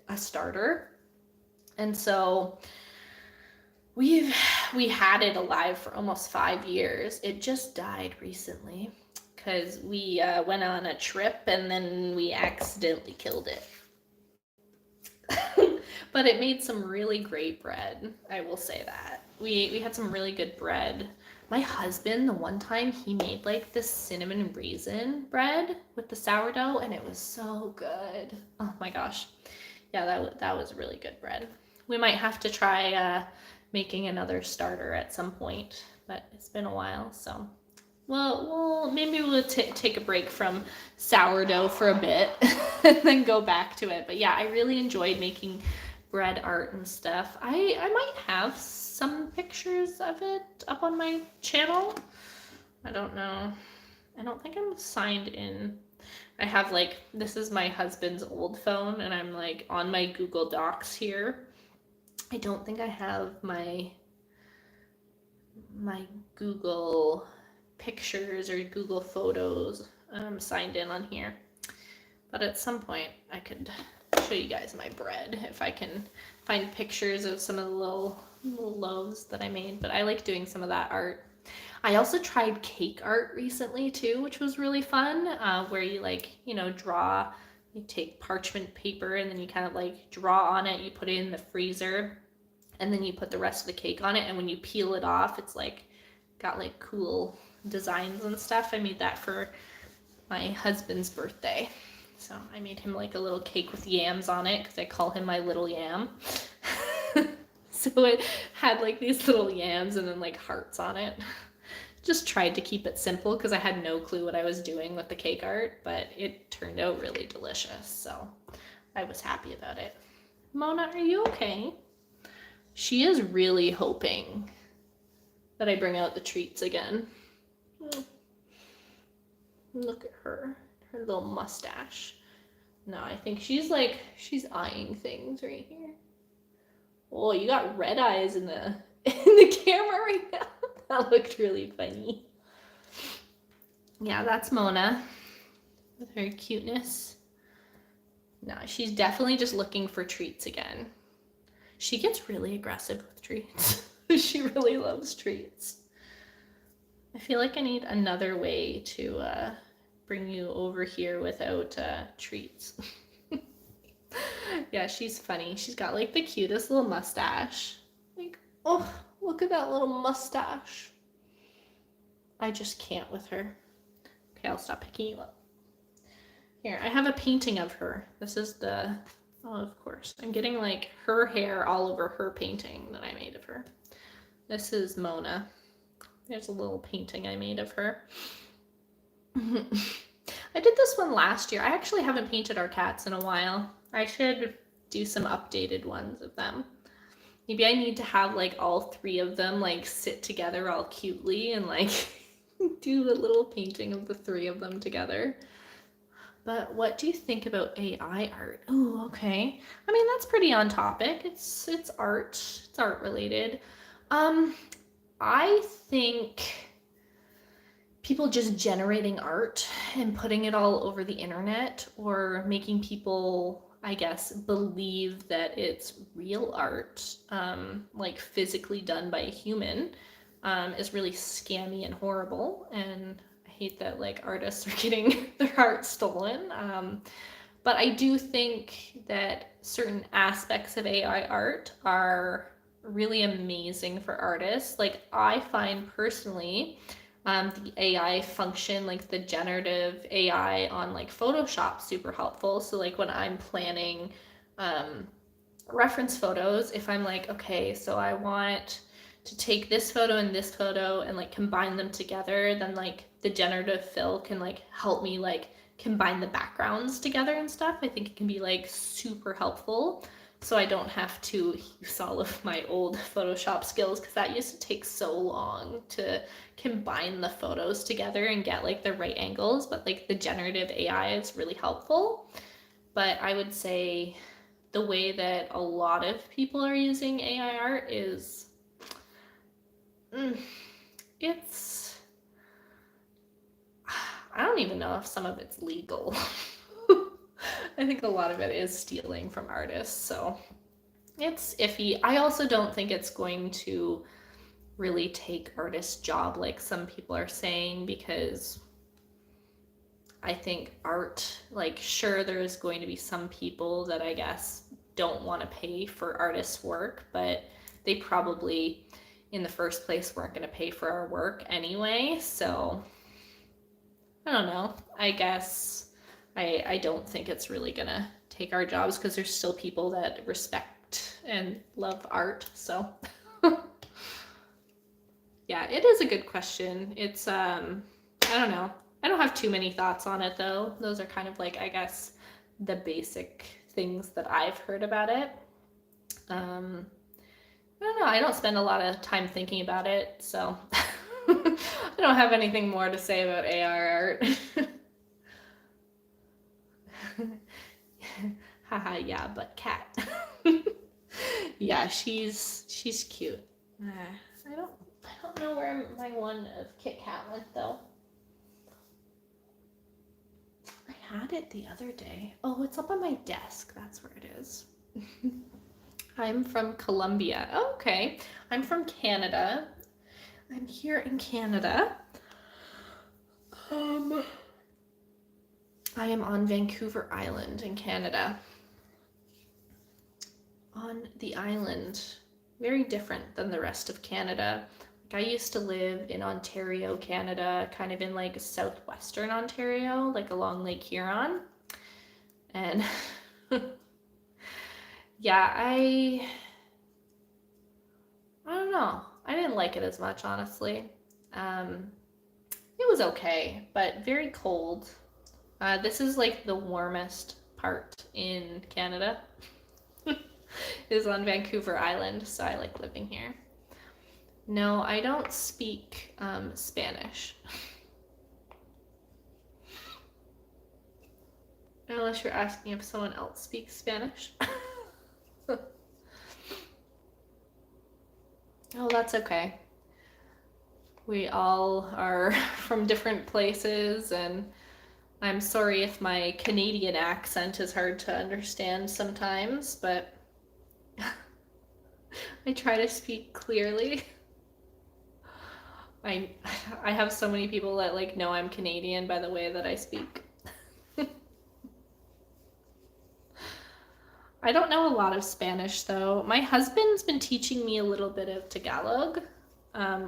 a starter. And so we had it alive for almost 5 years. It just died recently because we went on a trip and then we accidentally killed it. But it made some really great bread, I will say that. We had some really good bread. My husband, the one time, he made like this cinnamon raisin bread with the sourdough, and it was so good. Oh my gosh. Yeah, that was really good bread. We might have to try making another starter at some point, but it's been a while, so well, maybe we'll take a break from sourdough for a bit and then go back to it. But yeah, I really enjoyed making bread art and stuff. I might have some pictures of it up on my channel. I don't know. I don't think I'm signed in. I have like, this is my husband's old phone, and I'm like on my Google Docs here. I don't think I have my Google Pictures or Google Photos signed in on here. But at some point I could show you guys my bread if I can find pictures of some of the little loaves that I made. But I like doing some of that art. I also tried cake art recently too, which was really fun, where you like, draw, you take parchment paper and then you kind of like draw on it, you put it in the freezer, and then you put the rest of the cake on it, and when you peel it off, it's like got like cool designs and stuff. I made that for my husband's birthday. So I made him like a little cake with yams on it because I call him my little yam. So it had like these little yams and then like hearts on it. Just tried to keep it simple because I had no clue what I was doing with the cake art, but it turned out really delicious, so I was happy about it. Mona, are you okay? She is really hoping that I bring out the treats again. Oh, look at her little mustache. No, I think she's eyeing things right here. Oh, you got red eyes in the camera right now. That looked really funny. Yeah, that's Mona with her cuteness. No, she's definitely just looking for treats again. She gets really aggressive with treats. She really loves treats. I feel like I need another way to bring you over here without treats. Yeah, she's funny. She's got like the cutest little mustache. Like, oh, look at that little mustache. I just can't with her. Okay, I'll stop picking you up. Here, I have a painting of her. This is the, oh, of course. I'm getting like her hair all over her painting that I made of her. This is Mona. There's a little painting I made of her. I did this one last year. I actually haven't painted our cats in a while. I should do some updated ones of them. Maybe I need to have like all three of them like sit together all cutely and like do a little painting of the three of them together. But what do you think about AI art? Oh, okay. I mean, that's pretty on topic. It's art. It's art related. I think people just generating art and putting it all over the internet or making people, I guess, believe that it's real art, like physically done by a human, is really scammy and horrible. And I hate that like artists are getting their art stolen. But I do think that certain aspects of AI art are really amazing for artists. Like I find personally, the AI function, like the generative AI on like Photoshop, super helpful. So like when I'm planning reference photos, if I'm like, okay, so I want to take this photo and like combine them together, then like the generative fill can like help me like combine the backgrounds together and stuff. I think it can be like super helpful. So I don't have to use all of my old Photoshop skills because that used to take so long to combine the photos together and get like the right angles. But like the generative AI is really helpful. But I would say the way that a lot of people are using AI art is, it's, I don't even know if some of it's legal. I think a lot of it is stealing from artists, so it's iffy. I also don't think it's going to really take artists' job like some people are saying, because I think art, like, sure, there's going to be some people that I guess don't want to pay for artists' work, but they probably in the first place weren't going to pay for our work anyway, so I don't know. I guess I don't think it's really gonna take our jobs because there's still people that respect and love art. So yeah, it is a good question. It's I don't know. I don't have too many thoughts on it though. Those are kind of like, I guess, the basic things that I've heard about it. I don't know. I don't spend a lot of time thinking about it, so I don't have anything more to say about AR art. Haha, yeah, but cat. Yeah, she's cute. I don't know where my one of Kit Kat went though. I had it the other day. Oh, it's up on my desk. That's where it is. I'm from Colombia. Oh, okay. I'm from Canada. I'm here in Canada. I am on Vancouver Island in Canada. On the island, very different than the rest of Canada. Like I used to live in Ontario, Canada, kind of in like southwestern Ontario, like along Lake Huron. And yeah, know. I didn't like it as much, honestly. It was okay, but very cold. This is like the warmest part in Canada. Is on Vancouver Island, so I like living here. No, I don't speak Spanish. Unless you're asking if someone else speaks Spanish. Oh, that's okay. We all are from different places, and I'm sorry if my Canadian accent is hard to understand sometimes, but I try to speak clearly. I have so many people that like know I'm Canadian by the way that I speak. I don't know a lot of Spanish though. My husband's been teaching me a little bit of Tagalog,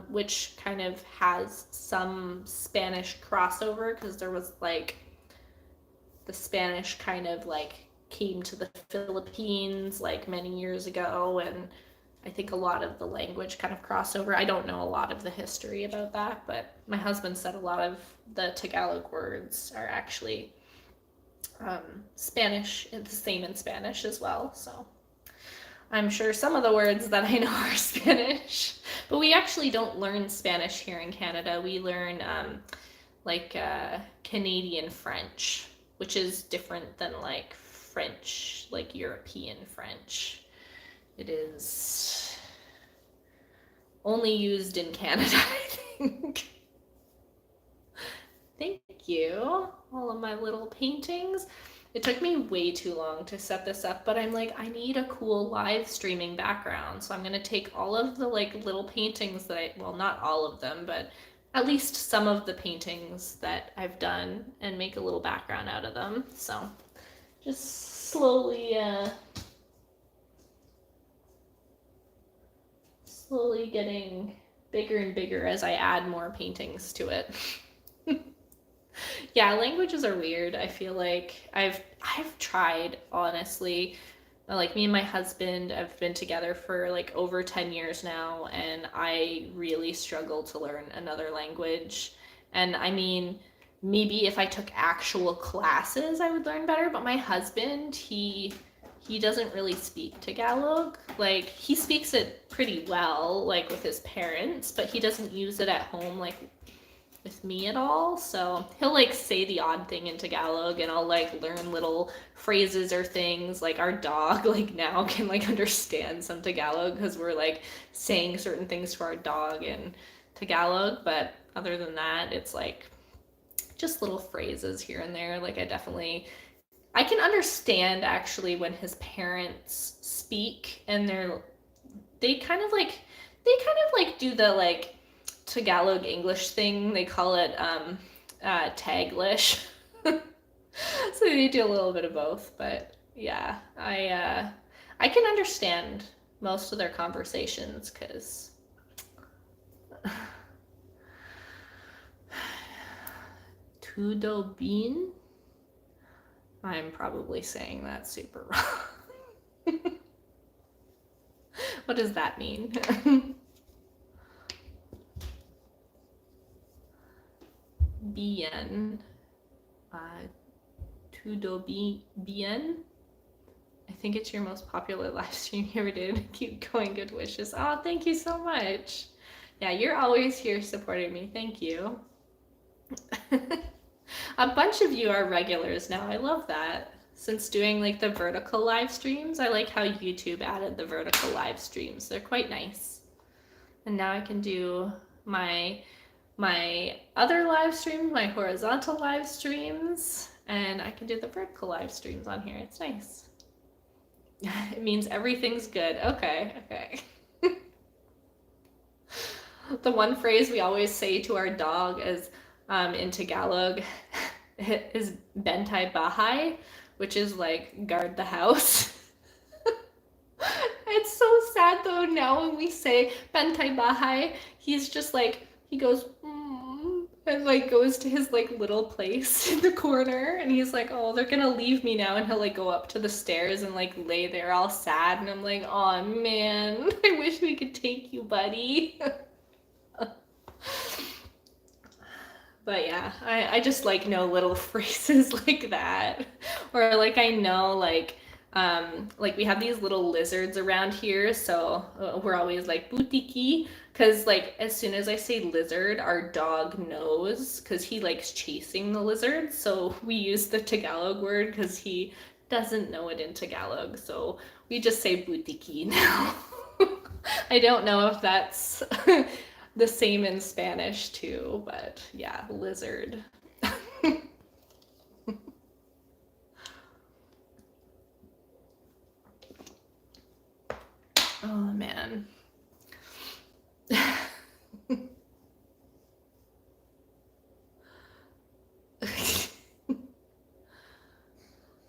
which kind of has some Spanish crossover because there was like the Spanish kind of like came to the Philippines like many years ago, and I think a lot of the language kind of crossover. I don't know a lot of the history about that, but my husband said a lot of the Tagalog words are actually Spanish, the same in Spanish as well. So I'm sure some of the words that I know are Spanish, but we actually don't learn Spanish here in Canada. We learn Canadian French, which is different than like French, like European French. It is only used in Canada, I think. Thank you. All of my little paintings. It took me way too long to set this up, but I'm like, I need a cool live streaming background. So I'm going to take all of the like little paintings that well, not all of them, but at least some of the paintings that I've done and make a little background out of them. So just slowly getting bigger and bigger as I add more paintings to it. Yeah, languages are weird. I feel like I've tried, honestly. Like me and my husband have been together for like over 10 years now, and I really struggle to learn another language. And I mean, maybe if I took actual classes, I would learn better, but my husband, he doesn't really speak Tagalog. Like he speaks it pretty well, like with his parents, but he doesn't use it at home like with me at all. So he'll like say the odd thing in Tagalog, and I'll like learn little phrases or things. Like our dog like now can like understand some Tagalog because we're like saying certain things to our dog in Tagalog, but other than that, it's like just little phrases here and there. Like I can understand actually when his parents speak, and they kind of like do the like Tagalog English thing. They call it Taglish. So they do a little bit of both, but yeah, I can understand most of their conversations because Tudo Bean. I'm probably saying that super wrong. What does that mean? Bien. Tudo bien. I think it's your most popular live stream you ever did. Keep going, good wishes. Oh, thank you so much. Yeah, you're always here supporting me. Thank you. A bunch of you are regulars now. I love that. Since doing like the vertical live streams, I like how YouTube added the vertical live streams. They're quite nice. And now I can do my other live streams, my horizontal live streams, and I can do the vertical live streams on here. It's nice. It means everything's good. Okay. The one phrase we always say to our dog is in Tagalog is Bentay Bahay, which is like guard the house. It's so sad though now when we say Bentay Bahay, he's just like, he goes, and like goes to his like little place in the corner, and he's like, oh, they're gonna leave me now, and he'll like go up to the stairs and like lay there all sad, and I'm like, oh man, I wish we could take you, buddy. But yeah, I just like know little phrases like that. Or like I know like we have these little lizards around here, so we're always like butiki, because like as soon as I say lizard, our dog knows because he likes chasing the lizards. So we use the Tagalog word because he doesn't know it in Tagalog. So we just say butiki now. I don't know if that's the same in Spanish too, but yeah, lizard. Oh man.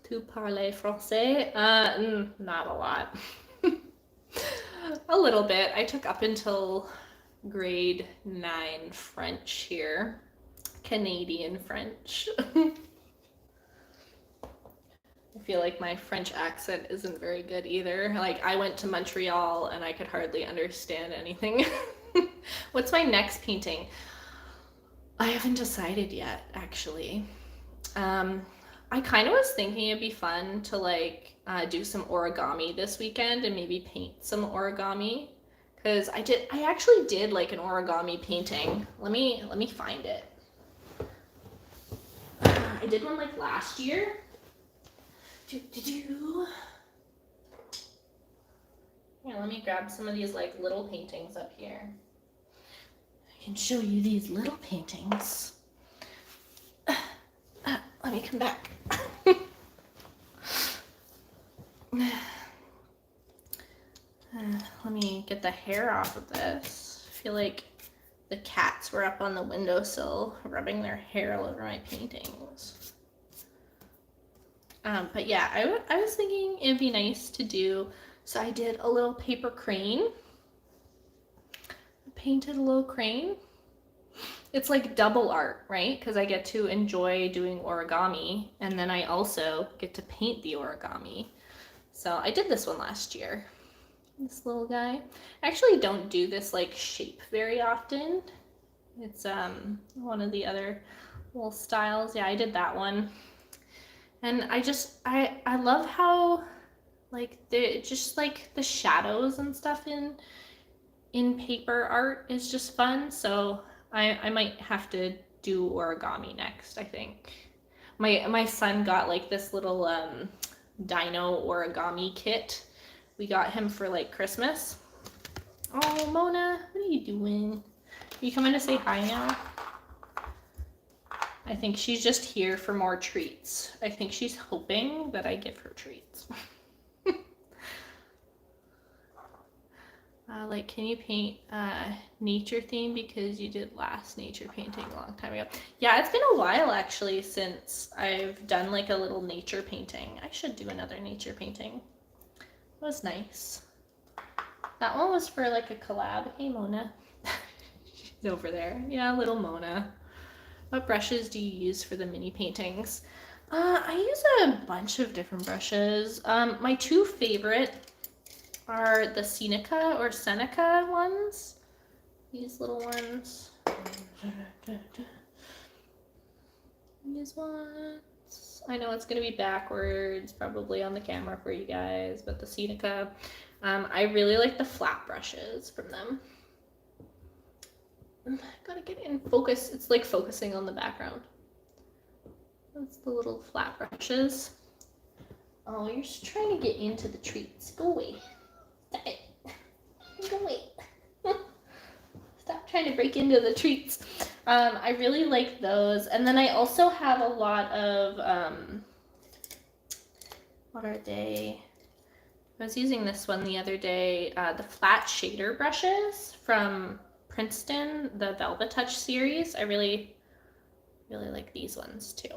Tu parles français? Not a lot. A little bit. I took up until grade 9 French here. Canadian French. I feel like my French accent isn't very good either. Like I went to Montreal and I could hardly understand anything. What's my next painting? I haven't decided yet, actually. I kind of was thinking it'd be fun to like do some origami this weekend and maybe paint some origami, because I actually did like an origami painting. Let me find it. I did one like last year. Here, let me grab some of these like little paintings up here. I can show you these little paintings. Let me come back. Let me get the hair off of this. I feel like the cats were up on the windowsill rubbing their hair all over my paintings. But yeah, I was thinking it'd be nice to do, so I did a little paper crane. I painted a little crane. It's like double art, right? Because I get to enjoy doing origami, and then I also get to paint the origami. So I did this one last year. This little guy. I actually don't do this like shape very often. It's one of the other little styles. Yeah, I did that one. And I love how like the shadows and stuff in paper art is just fun. So I might have to do origami next, I think. My son got like this little dino origami kit. We got him for like Christmas. Oh, Mona, what are you doing? Are you coming to say hi now? I think she's just here for more treats. I think she's hoping that I give her treats. Like, can you paint nature theme because you did last nature painting a long time ago? Yeah, it's been a while actually since I've done like a little nature painting. I should do another nature painting. It was nice. That one was for like a collab. Hey, Mona. She's over there. Yeah, little Mona. What brushes do you use for the mini paintings? I use a bunch of different brushes. My two favorite are the Seneca or Seneca ones. These little ones. These ones. I know it's going to be backwards probably on the camera for you guys, but the Seneca. I really like the flat brushes from them. Gotta get in focus. It's like focusing on the background. That's the little flat brushes. Oh, you're just trying to get into the treats. Go away. Stop it. Go away. Stop trying to break into the treats. I really like those. And then I also have a lot of, what are they? I was using this one the other day, the flat shader brushes from Princeton, the Velvet Touch series. I really like these ones too.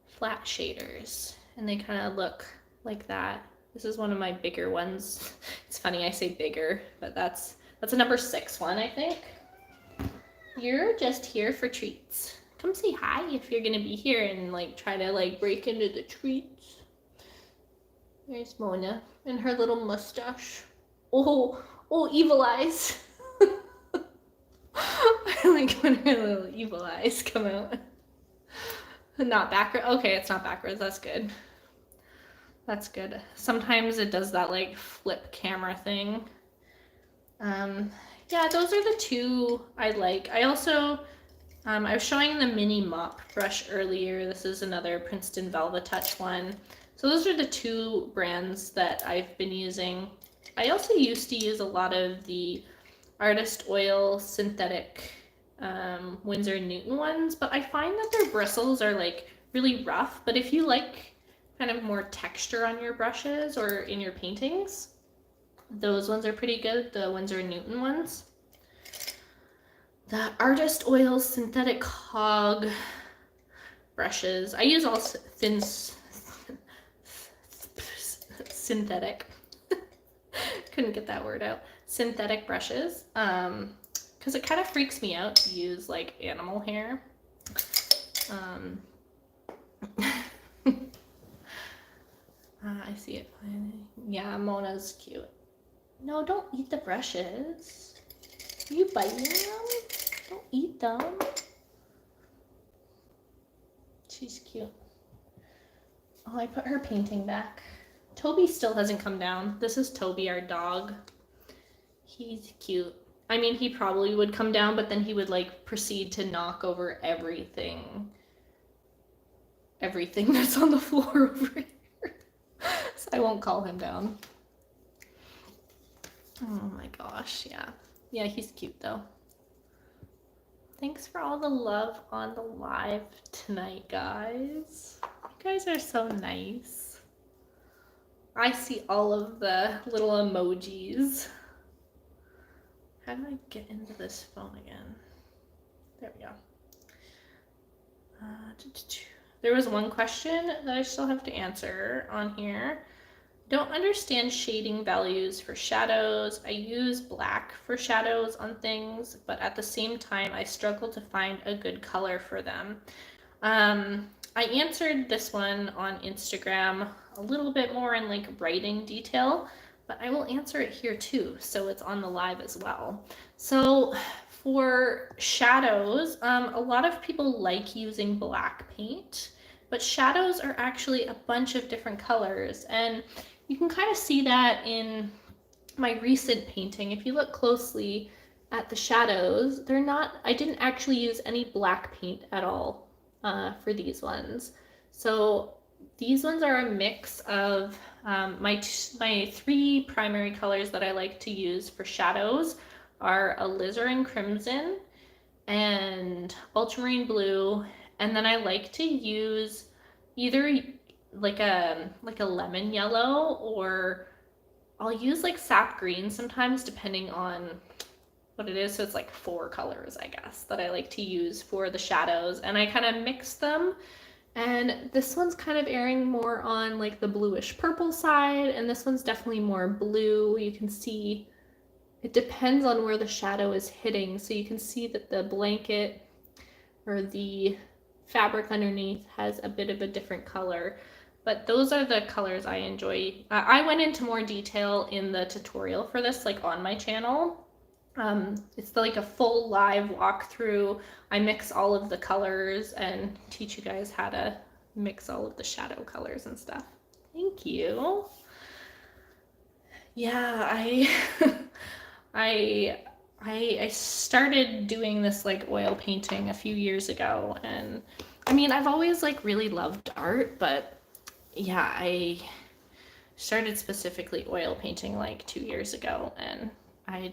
Flat shaders, and they kind of look like that. This is one of my bigger ones. It's funny I say bigger, but that's a number 6 one, I think. You're just here for treats. Come say hi if you're gonna be here and like try to like break into the treats. There's Mona and her little mustache. Oh, oh, evil eyes. I like when her little evil eyes come out. Not backwards. Okay, it's not backwards. That's good. That's good. Sometimes it does that like flip camera thing. Yeah, those are the two I like. I also, I was showing the mini mop brush earlier. This is another Princeton Velvetouch one. So those are the two brands that I've been using. I also used to use a lot of the Artist Oil synthetic Winsor & Newton ones, but I find that their bristles are like really rough. But if you like kind of more texture on your brushes or in your paintings, those ones are pretty good, the Winsor & Newton ones. The Artist Oil synthetic hog brushes, I use all thin synthetic. Couldn't get that word out. Synthetic brushes, because it kind of freaks me out to use like animal hair. I see it finally. Yeah, Mona's cute. No, don't eat the brushes. Are you biting them? Don't eat them. She's cute. Oh, I put her painting back. Toby still hasn't come down. This is Toby, our dog. He's cute. I mean, he probably would come down, but then he would like proceed to knock over everything. Everything that's on the floor over here. So I won't call him down. Oh my gosh, yeah. Yeah, he's cute though. Thanks for all the love on the live tonight, guys. You guys are so nice. I see all of the little emojis. How do I get into this phone again? There we go. There was one question that I still have to answer on here. Don't understand shading values for shadows. I use black for shadows on things, but at the same time, I struggle to find a good color for them. I answered this one on Instagram a little bit more in like writing detail, but I will answer it here too, so it's on the live as well. So for shadows, a lot of people like using black paint, but shadows are actually a bunch of different colors, and you can kind of see that in my recent painting. If you look closely at the shadows, I didn't actually use any black paint at all for these ones. So these ones are a mix of my three primary colors that I like to use for shadows are alizarin crimson and ultramarine blue, and then I like to use either like a lemon yellow, or I'll use like sap green sometimes depending on what it is. So it's like 4 colors, I guess, that I like to use for the shadows, and I kind of mix them. And this one's kind of airing more on like the bluish purple side, and this one's definitely more blue. You can see it depends on where the shadow is hitting, so you can see that the blanket or the fabric underneath has a bit of a different color. But those are the colors I enjoy. I went into more detail in the tutorial for this, like on my channel. It's like a full live walkthrough. I mix all of the colors and teach you guys how to mix all of the shadow colors and stuff. Thank you. Yeah, I started doing this like oil painting a few years ago, and I mean, I've always like really loved art, but yeah, I started specifically oil painting like 2 years ago, and I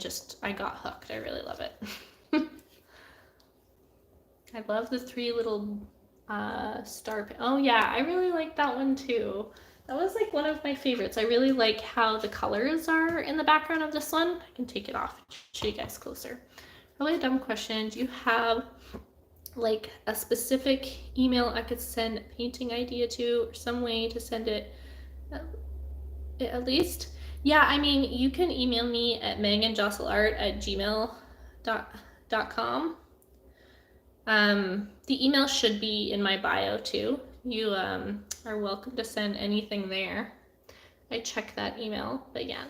got hooked. I really love it. I love the 3 little oh yeah, I really like that one too. That was like one of my favorites. I really like how the colors are in the background of this one. I can take it off, show you guys closer. Probably a dumb question. Do you have like a specific email I could send a painting idea to, or some way to send it at least? Yeah, I mean, you can email me at meganjoselart@gmail.com. The email should be in my bio too. You are welcome to send anything there. I check that email, but yeah,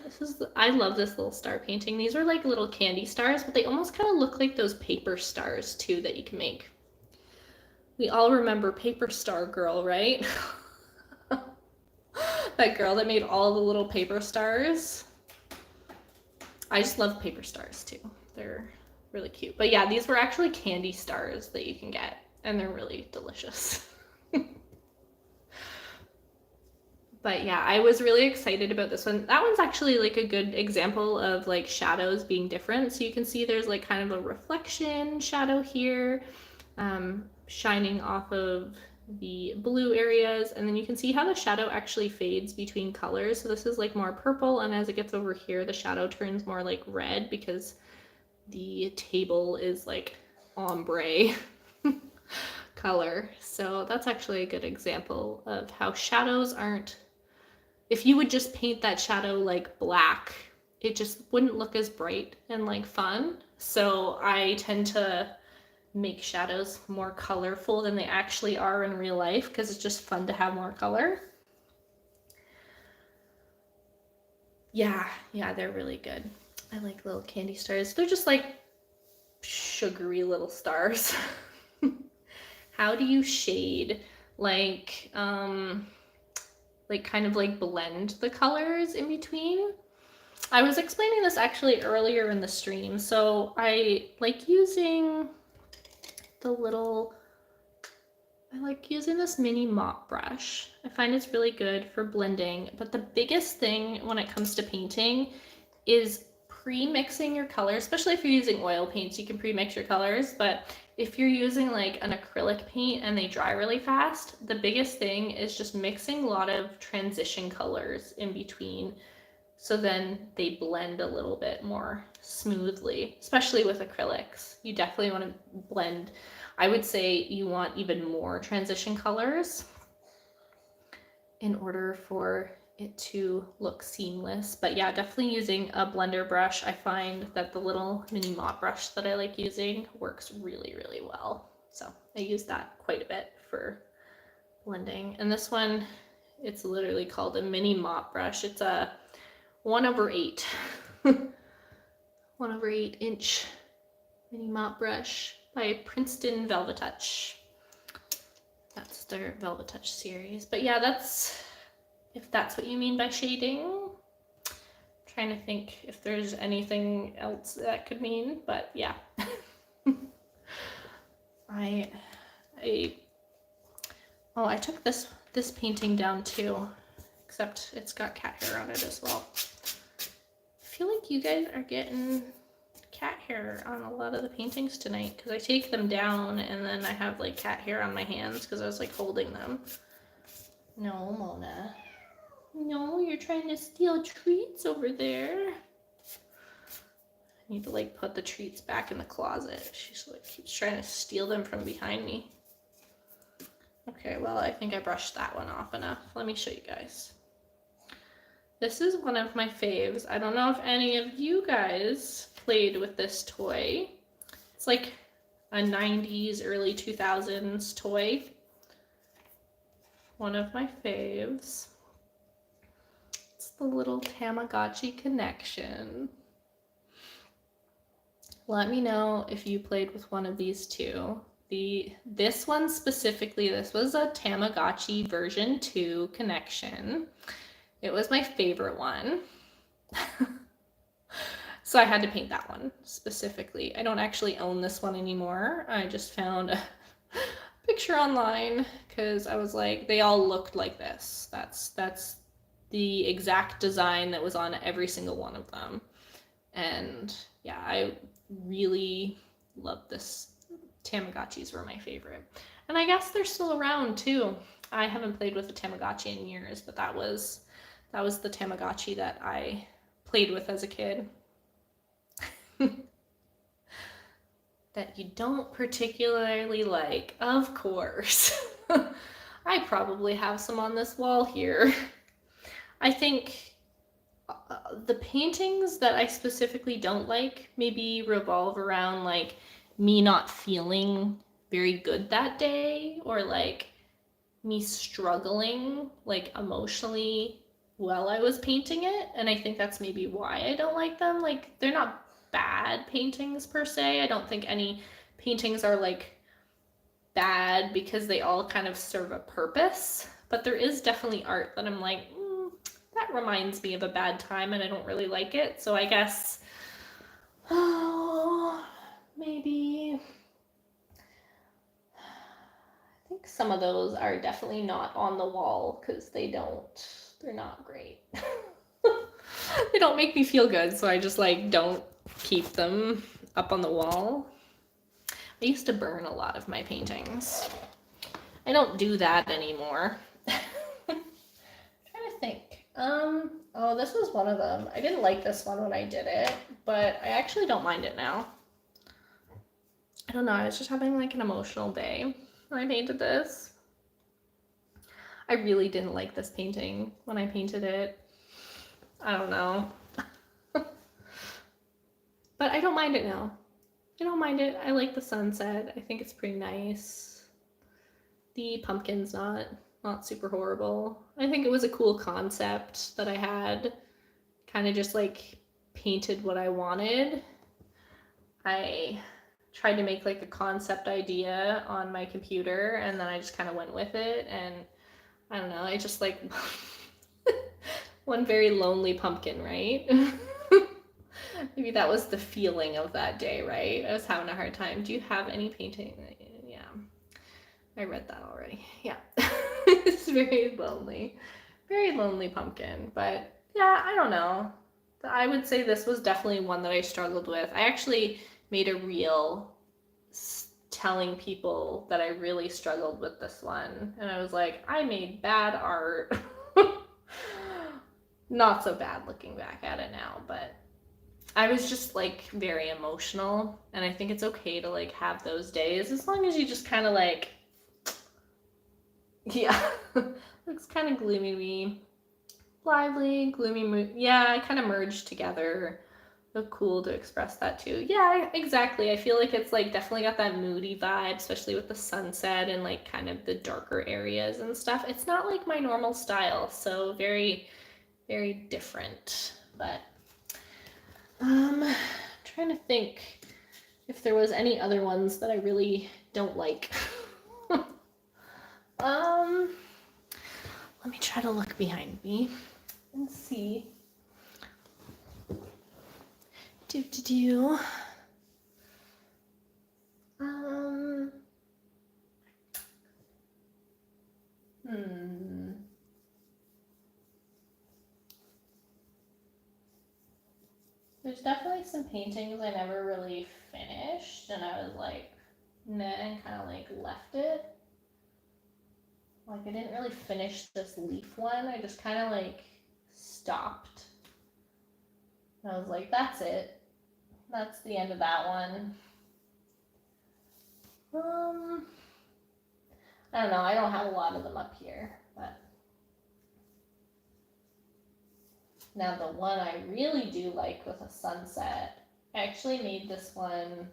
I love this little star painting. These are like little candy stars, but they almost kind of look like those paper stars too that you can make. We all remember Paper Star Girl, right? That girl that made all the little paper stars. I just love paper stars too. They're really cute. But yeah, these were actually candy stars that you can get, and they're really delicious. But yeah, I was really excited about this one. That one's actually like a good example of like shadows being different. So you can see there's like kind of a reflection shadow here, shining off of the blue areas, and then you can see how the shadow actually fades between colors. So this is like more purple, and as it gets over here, the shadow turns more like red because the table is like ombre color. So that's actually a good example of how shadows aren't, if you would just paint that shadow like black, it just wouldn't look as bright and like fun. So I tend to make shadows more colorful than they actually are in real life because it's just fun to have more color. Yeah, they're really good. I like little candy stars. They're just like sugary little stars. How do you shade? Like kind of like blend the colors in between. I was explaining this actually earlier in the stream. So I like using this mini mop brush. I find it's really good for blending, but the biggest thing when it comes to painting is pre-mixing your colors, especially if you're using oil paints, you can pre-mix your colors, but if you're using like an acrylic paint and they dry really fast, the biggest thing is just mixing a lot of transition colors in between, so then they blend a little bit more smoothly, especially with acrylics. You definitely want to blend. I would say you want even more transition colors in order for it to look seamless. But yeah, definitely using a blender brush. I find that the little mini mop brush that I like using works really, really well. So I use that quite a bit for blending. And this one, it's literally called a mini mop brush. It's a 1/8 1/8 inch mini mop brush by Princeton Velvet Touch. That's their Velvet Touch series. But yeah, if that's what you mean by shading. I'm trying to think if there's anything else that could mean, but yeah. I took this painting down too, except it's got cat hair on it as well. I feel like you guys are getting cat hair on a lot of the paintings tonight because I take them down and then I have like cat hair on my hands because I was like holding them. No, Mona. No, you're trying to steal treats over there. I need to like put the treats back in the closet. She's like keeps trying to steal them from behind me. Okay, well, I think I brushed that one off enough. Let me show you guys. This is one of my faves. I don't know if any of you guys played with this toy. It's like a 90s, early 2000s toy. One of my faves. It's the little Tamagotchi connection. Let me know if you played with one of these too. This one specifically, this was a Tamagotchi version 2 connection. It was my favorite one. So I had to paint that one specifically. I don't actually own this one anymore. I just found a picture online because I was like, they all looked like this. That's the exact design that was on every single one of them. And yeah, I really love this. Tamagotchis were my favorite. And I guess they're still around too. I haven't played with a Tamagotchi in years, but that was the Tamagotchi that I played with as a kid. That you don't particularly like, of course. I probably have some on this wall here. I think the paintings that I specifically don't like maybe revolve around like me not feeling very good that day, or like me struggling like emotionally while I was painting it. And I think that's maybe why I don't like them. Like, they're not bad paintings per se. I don't think any paintings are like bad because they all kind of serve a purpose. But there is definitely art that I'm like, that reminds me of a bad time and I don't really like it. So I guess, oh, maybe, I think some of those are definitely not on the wall because they're not great. They don't make me feel good, so I just like don't keep them up on the wall. I used to burn a lot of my paintings. I don't do that anymore. I'm trying to think. Oh, this was one of them. I didn't like this one when I did it, but I actually don't mind it now. I don't know, I was just having like an emotional day when I painted this. I really didn't like this painting when I painted it. I don't know. But I don't mind it now. I don't mind it. I like the sunset. I think it's pretty nice. The pumpkin's not super horrible. I think it was a cool concept that I had. Kind of just like painted what I wanted. I tried to make like a concept idea on my computer and then I just kind of went with it, and I don't know, I just like one very lonely pumpkin, right? Maybe that was the feeling of that day, right? I was having a hard time. Do you have any painting? Yeah, I read that already. Yeah. It's very lonely pumpkin. But yeah, I don't know. I would say this was definitely one that I struggled with. I actually made a reel telling people that I really struggled with this one. And I was like, I made bad art. Not so bad looking back at it now, but I was just like very emotional, and I think it's okay to like have those days as long as you just kind of like, yeah, looks kind of gloomy to me. Lively, gloomy, yeah, I kind of merged together. Look cool to express that too. Yeah, exactly. I feel like it's like definitely got that moody vibe, especially with the sunset and like kind of the darker areas and stuff. It's not like my normal style, so very, very different. But trying to think if there was any other ones that I really don't like. Let me try to look behind me and see. Do. There's definitely some paintings I never really finished, and I was like, nah, and kind of like left it. Like, I didn't really finish this leaf one. I just kind of like stopped. And I was like, that's it. That's the end of that one. I don't know. I don't have a lot of them up here, but now the one I really do like with a sunset, I actually made this one.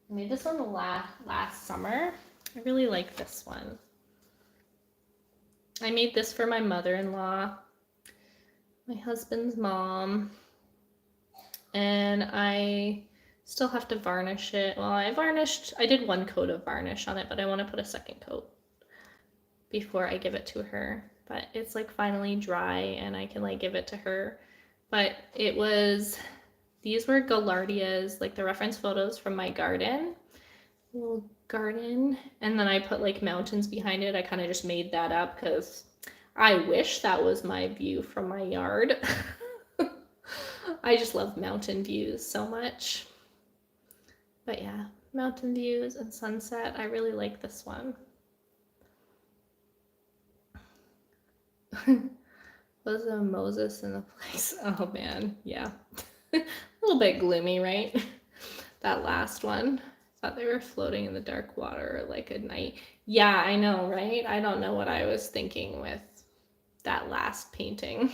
I made this one last summer. I really like this one. I made this for my mother-in-law, my husband's mom, and I still have to varnish it. Well, I did one coat of varnish on it, but I want to put a second coat before I give it to her. But it's like finally dry and I can like give it to her. But these were gaillardias, like the reference photos from my garden. Little garden, and then I put like mountains behind it. I kind of just made that up because I wish that was my view from my yard. I just love mountain views so much. But yeah, mountain views and sunset. I really like this one. Was a Moses in the place? Oh man, yeah. A little bit gloomy, right? That last one. Thought they were floating in the dark water like a night. Yeah, I know, right? I don't know what I was thinking with that last painting.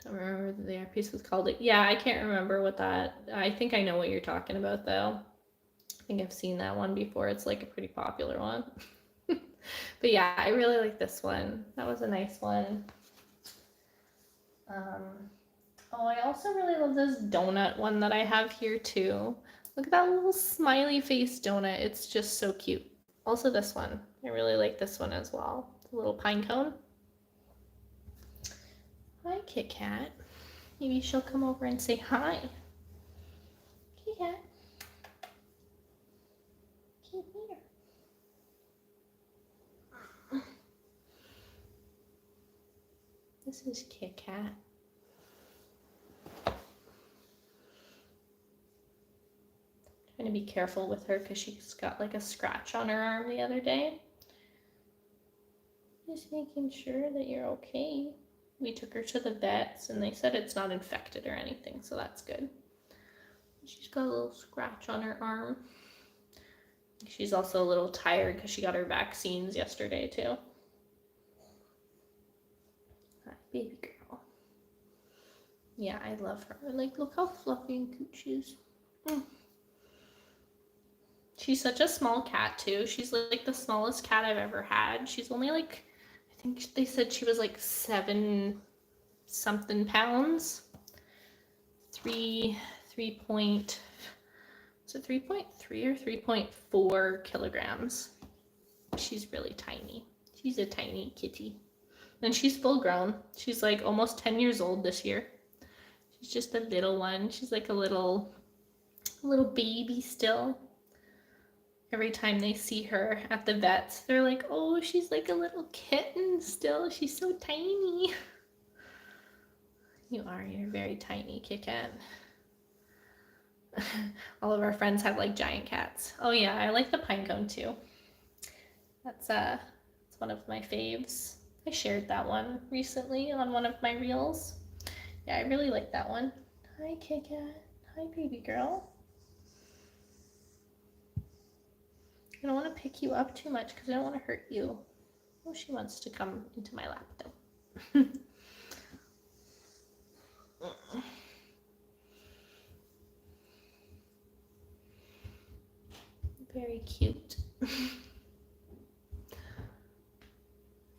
Don't remember what the piece was called. Yeah, I can't remember what that. I think I know what you're talking about though. I think I've seen that one before. It's like a pretty popular one. But yeah, I really like this one. That was a nice one. Oh, I also really love this donut one that I have here too. Look at that little smiley face donut. It's just so cute. Also this one. I really like this one as well. The little pine cone. Hi, Kit Kat. Maybe she'll come over and say hi. Kit Kat. Come here. This is Kit Kat. Trying to be careful with her because she's got like a scratch on her arm the other day. Just making sure that you're okay. We took her to the vets and they said it's not infected or anything, so that's good. She's got a little scratch on her arm. She's also a little tired because she got her vaccines yesterday too. Hi, baby girl. Yeah, I love her. Like, look how fluffy and cute she is. She's such a small cat too. She's like the smallest cat I've ever had. She's only like, I think they said she was like 7 something pounds. 3 point, was it 3.3 or 3.4 kilograms? She's really tiny. She's a tiny kitty. And she's full grown. She's like almost 10 years old this year. She's just a little one. She's like a little baby still. Every time they see her at the vets, they're like, oh, she's like a little kitten still. She's so tiny. You're very tiny, Kit Kat. All of our friends have like giant cats. Oh yeah, I like the pine cone too. That's it's one of my faves. I shared that one recently on one of my reels. Yeah, I really like that one. Hi, Kit Kat. Hi, baby girl. I don't want to pick you up too much because I don't want to hurt you. Oh, she wants to come into my lap though. Very cute.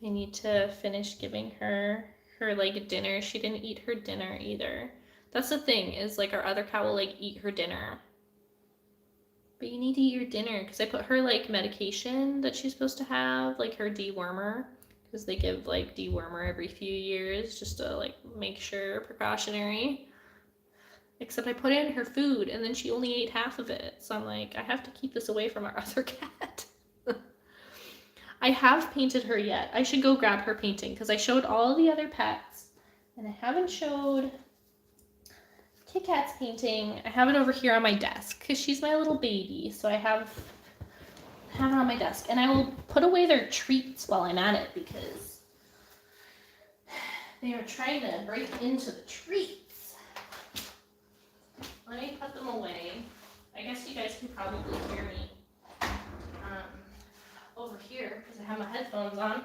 I need to finish giving her like dinner. She didn't eat her dinner either. That's the thing, is like our other cow will like eat her dinner. But you need to eat your dinner because I put her like medication that she's supposed to have, like her dewormer, because they give like dewormer every few years just to like make sure, precautionary. Except I put it in her food and then she only ate half of it. So I'm like, I have to keep this away from our other cat. I have painted her yet. I should go grab her painting because I showed all the other pets and I haven't showed Kit Kat's painting. I have it over here on my desk because she's my little baby. So I have it on my desk and I will put away their treats while I'm at it because they are trying to break into the treats. Let me put them away. I guess you guys can probably hear me over here because I have my headphones on.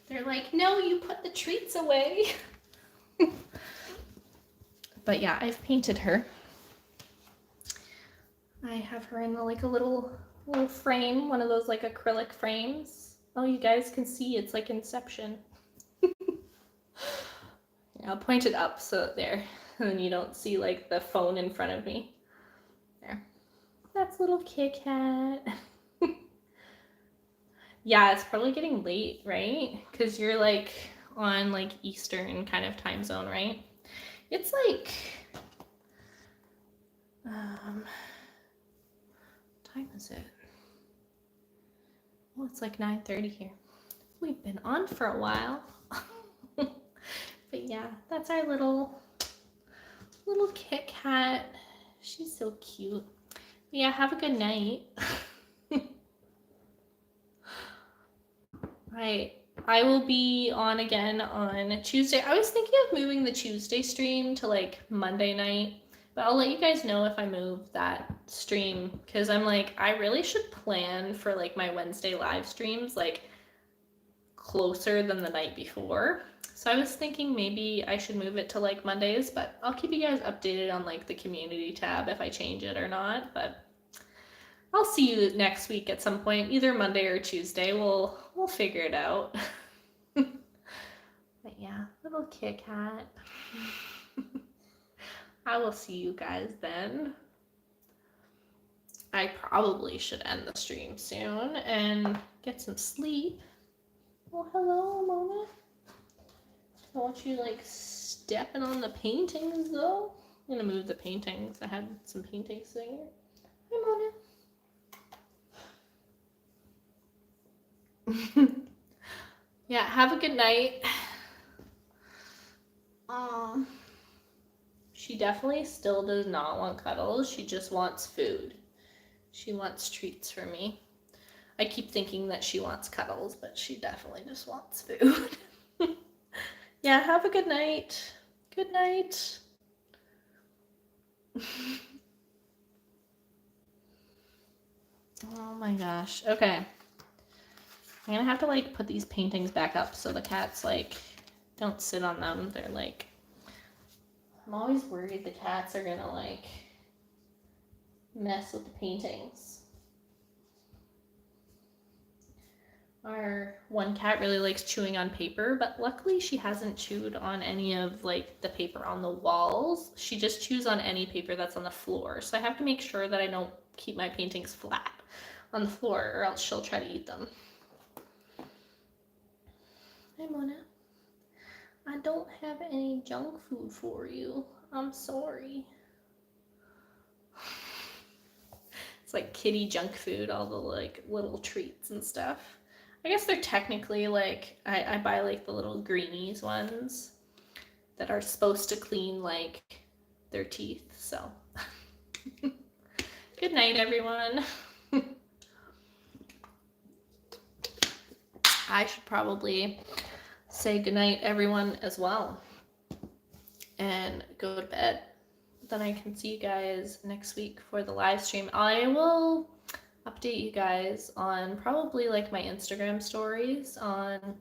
They're like, no, you put the treats away. But yeah, I've painted her. I have her in like a little frame, one of those like acrylic frames. Oh, you guys can see it's like Inception. Yeah, I'll point it up so there, and then you don't see like the phone in front of me. There. That's little Kit Kat. Yeah, it's probably getting late, right? Because you're like on like Eastern kind of time zone, right? It's like what time is it? Oh, it's like 9:30 here. We've been on for a while. But yeah, that's our little Kit Kat. She's so cute. But yeah, have a good night. Right. I will be on again on Tuesday. I was thinking of moving the Tuesday stream to like Monday night But I'll let you guys know if I move that stream, because I'm like, I really should plan for like my Wednesday live streams like closer than the night before. So I was thinking maybe I should move it to like Mondays, but I'll keep you guys updated on like the community tab if I change it or not. But I'll see you next week at some point, either Monday or Tuesday. We'll figure it out. But yeah, little Kit Kat. I will see you guys then. I probably should end the stream soon and get some sleep. Oh, hello, Mona. I want you like stepping on the paintings though. I'm gonna move the paintings. I had some paintings there. Hi, Mona. Yeah, have a good night. She definitely still does not want cuddles. She just wants food. She wants treats from me. I keep thinking that she wants cuddles, but she definitely just wants food. Yeah, have a good night. Good night. Oh my gosh. Okay. I'm gonna have to like put these paintings back up so the cats like don't sit on them. They're like, I'm always worried the cats are gonna like mess with the paintings. Our one cat really likes chewing on paper, but luckily she hasn't chewed on any of like the paper on the walls. She just chews on any paper that's on the floor. So I have to make sure that I don't keep my paintings flat on the floor or else she'll try to eat them. Hi, Mona. I don't have any junk food for you. I'm sorry. It's like kitty junk food, all the like little treats and stuff. I guess they're technically like, I buy like the little greenies ones that are supposed to clean like their teeth, so. Good night, everyone. I should probably say goodnight, everyone, as well, and go to bed. Then I can see you guys next week for the live stream. I will update you guys on probably like my Instagram stories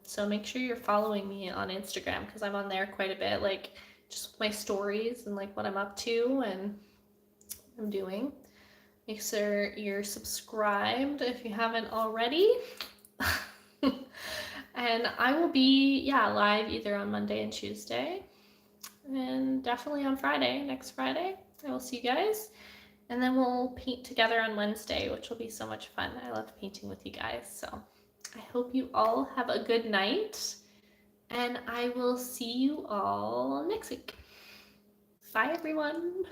so make sure you're following me on Instagram because I'm on there quite a bit, like just with my stories and like what I'm up to and I'm doing. Make sure you're subscribed if you haven't already. And I will be live either on Monday and Tuesday and definitely on Friday, next Friday. I will see you guys. And then we'll paint together on Wednesday, which will be so much fun. I love painting with you guys. So I hope you all have a good night. And I will see you all next week. Bye, everyone.